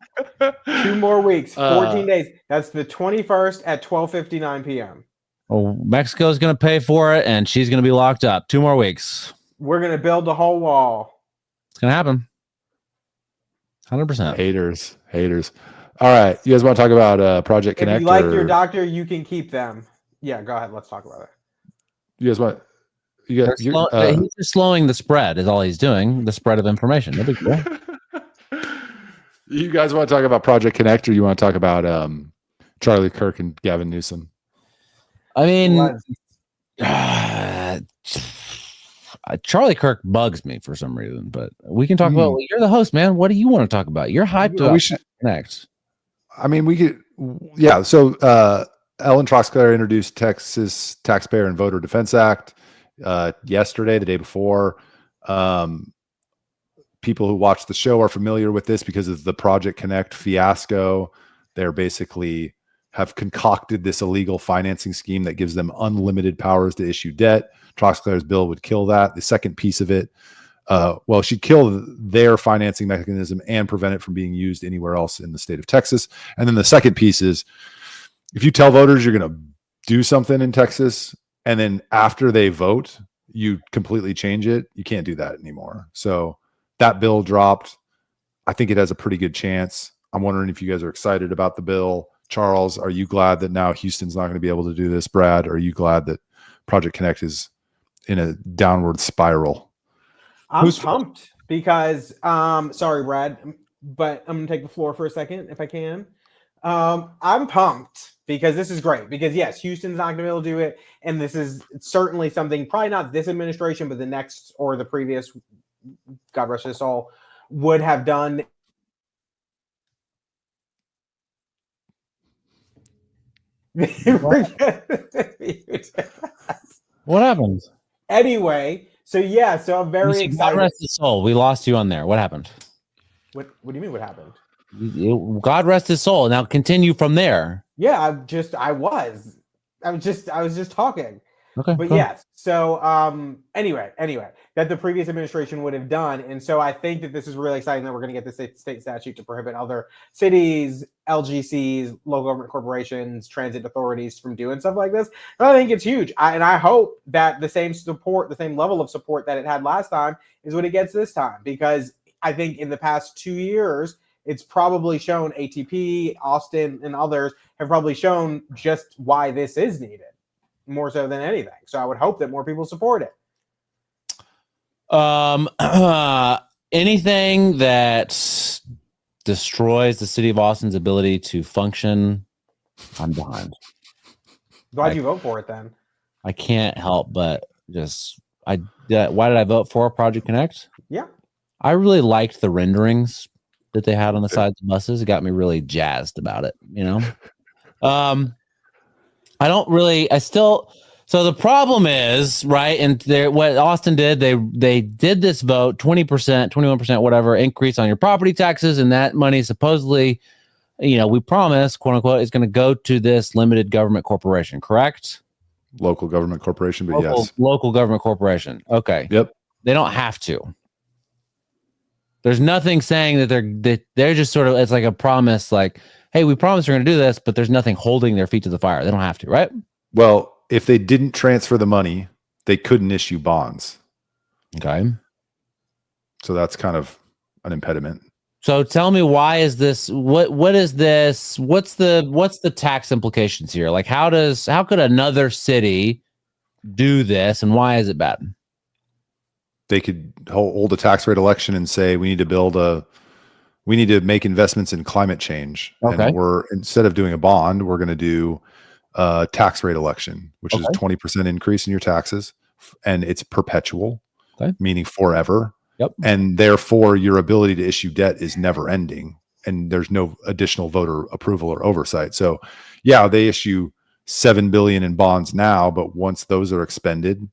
Speaker 3: 2 more weeks, 14 days. That's the 21st at 12:59 p.m.
Speaker 2: Well, Mexico's going to pay for it, and she's going to be locked up. 2 more weeks.
Speaker 3: We're going to build the whole wall.
Speaker 2: It's going to happen. 100%.
Speaker 1: Haters. All right. You guys want to talk about Project Connect?
Speaker 3: If you like your doctor, you can keep them. Yeah, go ahead. Let's talk about it.
Speaker 1: You guys want...
Speaker 2: he's just slowing the spread is all he's doing. The spread of information. No big deal.
Speaker 1: You guys want to talk about Project Connect, or you want to talk about Charlie Kirk and Gavin Newsom?
Speaker 2: I mean, Charlie Kirk bugs me for some reason, but we can talk about. Well, you're the host, man. What do you want to talk about? You're hyped about Connect.
Speaker 1: I mean, we could. Yeah. So Ellen Troxclair introduced Texas Taxpayer and Voter Defense Act yesterday, the day before. People who watch the show are familiar with this because of the Project Connect fiasco. They're basically have concocted this illegal financing scheme that gives them unlimited powers to issue debt. Troxclair's bill would kill that. The second piece of it, she'd kill their financing mechanism and prevent it from being used anywhere else in the state of Texas. And then the second piece is, if you tell voters you're going to do something in Texas, and then after they vote, you completely change it, you can't do that anymore. So that bill dropped. I think it has a pretty good chance. I'm wondering if you guys are excited about the bill. Charles, are you glad that now Houston's not going to be able to do this? Brad, are you glad that Project Connect is in a downward spiral?
Speaker 3: I'm pumped because, sorry, Brad, but I'm going to take the floor for a second if I can. I'm pumped because this is great because, yes, Houston's not going to be able to do it. And this is certainly something, probably not this administration, but the next or the previous, God rest his soul, would have done.
Speaker 2: What happened?
Speaker 3: Anyway, so I'm very excited.
Speaker 2: God rest his soul. We lost you on there. What happened?
Speaker 3: What do you mean? What happened?
Speaker 2: God rest his soul. Now continue from there.
Speaker 3: Yeah, I was just talking.
Speaker 2: Okay.
Speaker 3: But
Speaker 2: cool.
Speaker 3: yes, so anyway, that the previous administration would have done, and so I think that this is really exciting that we're going to get this state statute to prohibit other cities, LGCs, local government corporations, transit authorities from doing stuff like this. And I think it's huge, and I hope that the same level of support that it had last time is what it gets this time, because I think in the past 2 years, it's probably shown ATP, Austin, and others have probably shown just why this is needed, more so than anything. So I would hope that more people support it.
Speaker 2: Anything that destroys the city of Austin's ability to function, I'm behind.
Speaker 3: Why'd you vote for it then?
Speaker 2: I can't help but why did I vote for Project Connect?
Speaker 3: Yeah.
Speaker 2: I really liked the renderings that they had on the sides of buses. It got me really jazzed about it, So the problem is, right, and what Austin did, they did this vote, 20%, 21%, whatever, increase on your property taxes, and that money supposedly, we promise, quote unquote, is going to go to this limited government corporation, correct?
Speaker 1: Local government corporation, but yes.
Speaker 2: Local government corporation. Okay.
Speaker 1: Yep.
Speaker 2: They don't have to. There's nothing saying that they're just sort of, it's like a promise, like, hey, we promise we're going to do this, but there's nothing holding their feet to the fire. They don't have to, right?
Speaker 1: Well, if they didn't transfer the money, they couldn't issue bonds.
Speaker 2: Okay.
Speaker 1: So that's kind of an impediment.
Speaker 2: So tell me, why is this? What is this? What's the tax implications here? Like, how could another city do this, and why is it bad?
Speaker 1: They could hold a tax rate election and say we need to make investments in climate change.
Speaker 2: Okay.
Speaker 1: And instead of doing a bond, we're going to do a tax rate election, which is a 20% increase in your taxes, and it's perpetual, meaning forever.
Speaker 2: Yep.
Speaker 1: And therefore your ability to issue debt is never ending, and there's no additional voter approval or oversight. So yeah, they issue $7 billion in bonds now, but once those are expended,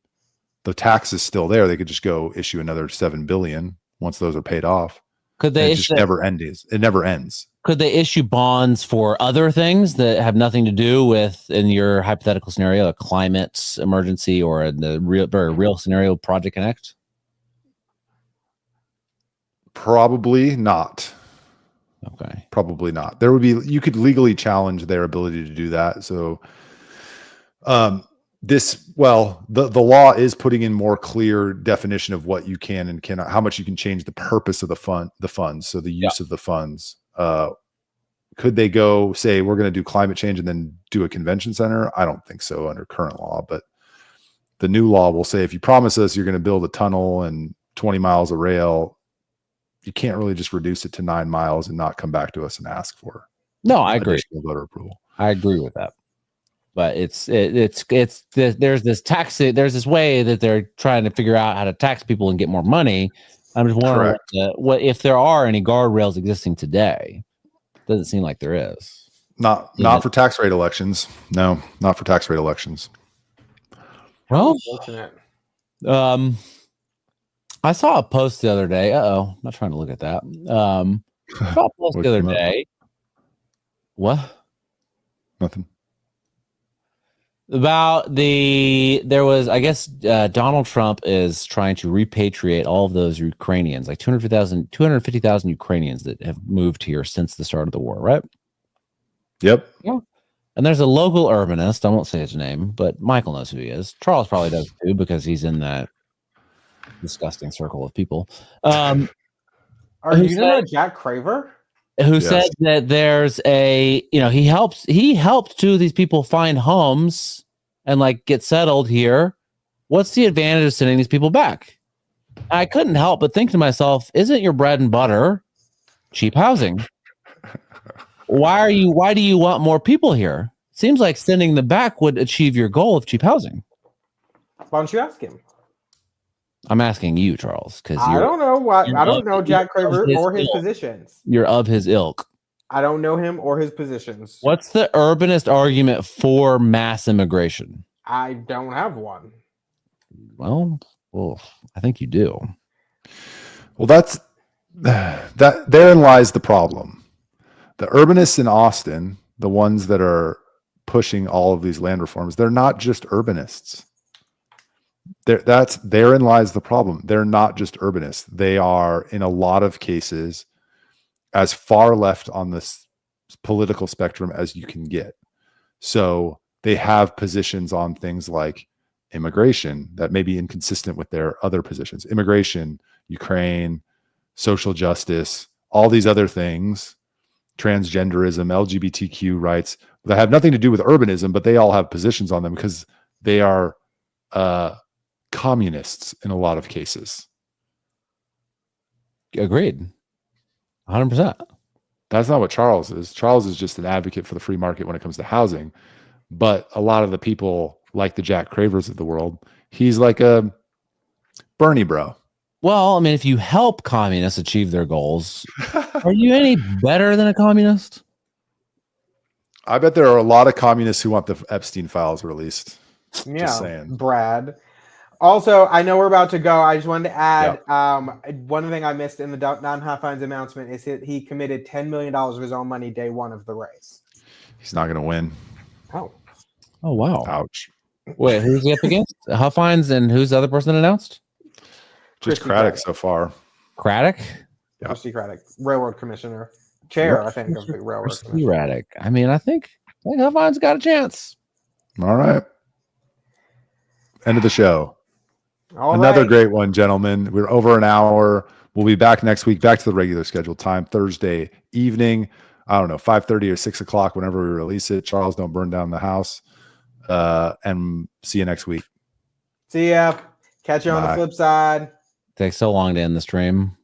Speaker 1: the tax is still there. They could just go issue another $7 billion once those are paid off.
Speaker 2: Could they?
Speaker 1: It just never ends. It never ends.
Speaker 2: Could they issue bonds for other things that have nothing to do with, in your hypothetical scenario, a climate emergency, or in the very real scenario, Project Connect?
Speaker 1: Probably not.
Speaker 2: Okay.
Speaker 1: Probably not. You could legally challenge their ability to do that. So, the law is putting in more clear definition of what you can and cannot, how much you can change the purpose of the funds. So the use of the funds. Could they go say, we're going to do climate change and then do a convention center? I don't think so under current law, but the new law will say, if you promise us you're going to build a tunnel and 20 miles of rail, you can't really just reduce it to 9 miles and not come back to us and ask for.
Speaker 2: No, I agree.
Speaker 1: Voter approval.
Speaker 2: I agree with that. But there's this way that they're trying to figure out how to tax people and get more money. I'm just wondering what if there are any guardrails existing today. Doesn't seem like there is.
Speaker 1: Not for tax rate elections. No, not for tax rate elections.
Speaker 2: Well, I saw a post the other day. I'm not trying to look at that. I saw a post the other day. What?
Speaker 1: Nothing.
Speaker 2: About Donald Trump is trying to repatriate all of those Ukrainians, like 250,000 Ukrainians that have moved here since the start of the war, right?
Speaker 1: Yep.
Speaker 2: Yeah. And there's a local urbanist, I won't say his name, but Michael knows who he is. Charles probably does too, because he's in that disgusting circle of people.
Speaker 3: Are you know Jack Craver?
Speaker 2: Who said that there's he helped two of these people find homes and like get settled here. What's the advantage of sending these people back? I couldn't help but think to myself, isn't your bread and butter cheap housing? Why do you want more people here? Seems like sending them back would achieve your goal of cheap housing.
Speaker 3: Why don't you ask him?
Speaker 2: I'm asking you, Charles, because
Speaker 3: I don't know I don't know Jack Craver or his positions.
Speaker 2: You're of his ilk. I
Speaker 3: don't know him or his positions.
Speaker 2: What's the urbanist argument for mass immigration?
Speaker 3: I don't have one.
Speaker 2: Well, I think you do.
Speaker 1: Well, that therein lies the problem. The urbanists in Austin, the ones that are pushing all of these land reforms, they're not just urbanists. Therein lies the problem. They're not just urbanists. They are, in a lot of cases, as far left on this political spectrum as you can get. So they have positions on things like immigration that may be inconsistent with their other positions. Immigration, Ukraine, social justice, all these other things, transgenderism, LGBTQ rights, that have nothing to do with urbanism, but they all have positions on them because they are communists in a lot of cases.
Speaker 2: Agreed. 100%.
Speaker 1: That's not what Charles is. Charles is just an advocate for the free market when it comes to housing. But a lot of the people like the Jack Cravers of the world, he's like a Bernie bro.
Speaker 2: Well, I mean, if you help communists achieve their goals, are you any better than a communist?
Speaker 1: I bet there are a lot of communists who want the Epstein files released.
Speaker 3: Yeah,
Speaker 1: Just saying.
Speaker 3: Brad. Also, I know we're about to go. I just wanted to add one thing I missed in the Don Huffines announcement is that he committed $10 million of his own money day one of the race.
Speaker 1: He's not going to win.
Speaker 2: Oh, wow.
Speaker 1: Ouch.
Speaker 2: Wait, who's he up against? Huffines, and who's the other person announced?
Speaker 1: Just
Speaker 3: Christy
Speaker 1: Craddock
Speaker 3: Craddock.
Speaker 1: so far.
Speaker 2: Craddock?
Speaker 1: Yeah.
Speaker 3: Christy Craddock, railroad commissioner. Chair, I think, of the railroad
Speaker 2: Christy
Speaker 3: commission.
Speaker 2: Craddock. I mean, I think Huffines got a chance.
Speaker 1: All right. End of the show.
Speaker 3: All
Speaker 1: Another
Speaker 3: right.
Speaker 1: great one, gentlemen. We're over an hour. We'll be back next week, back to the regular scheduled time, Thursday evening. I don't know, 5:30 or 6 o'clock, whenever we release it. Charles, don't burn down the house. And see you next week.
Speaker 3: See ya. Catch you on the
Speaker 1: Bye.
Speaker 3: flip side.
Speaker 2: Takes so long to end the stream.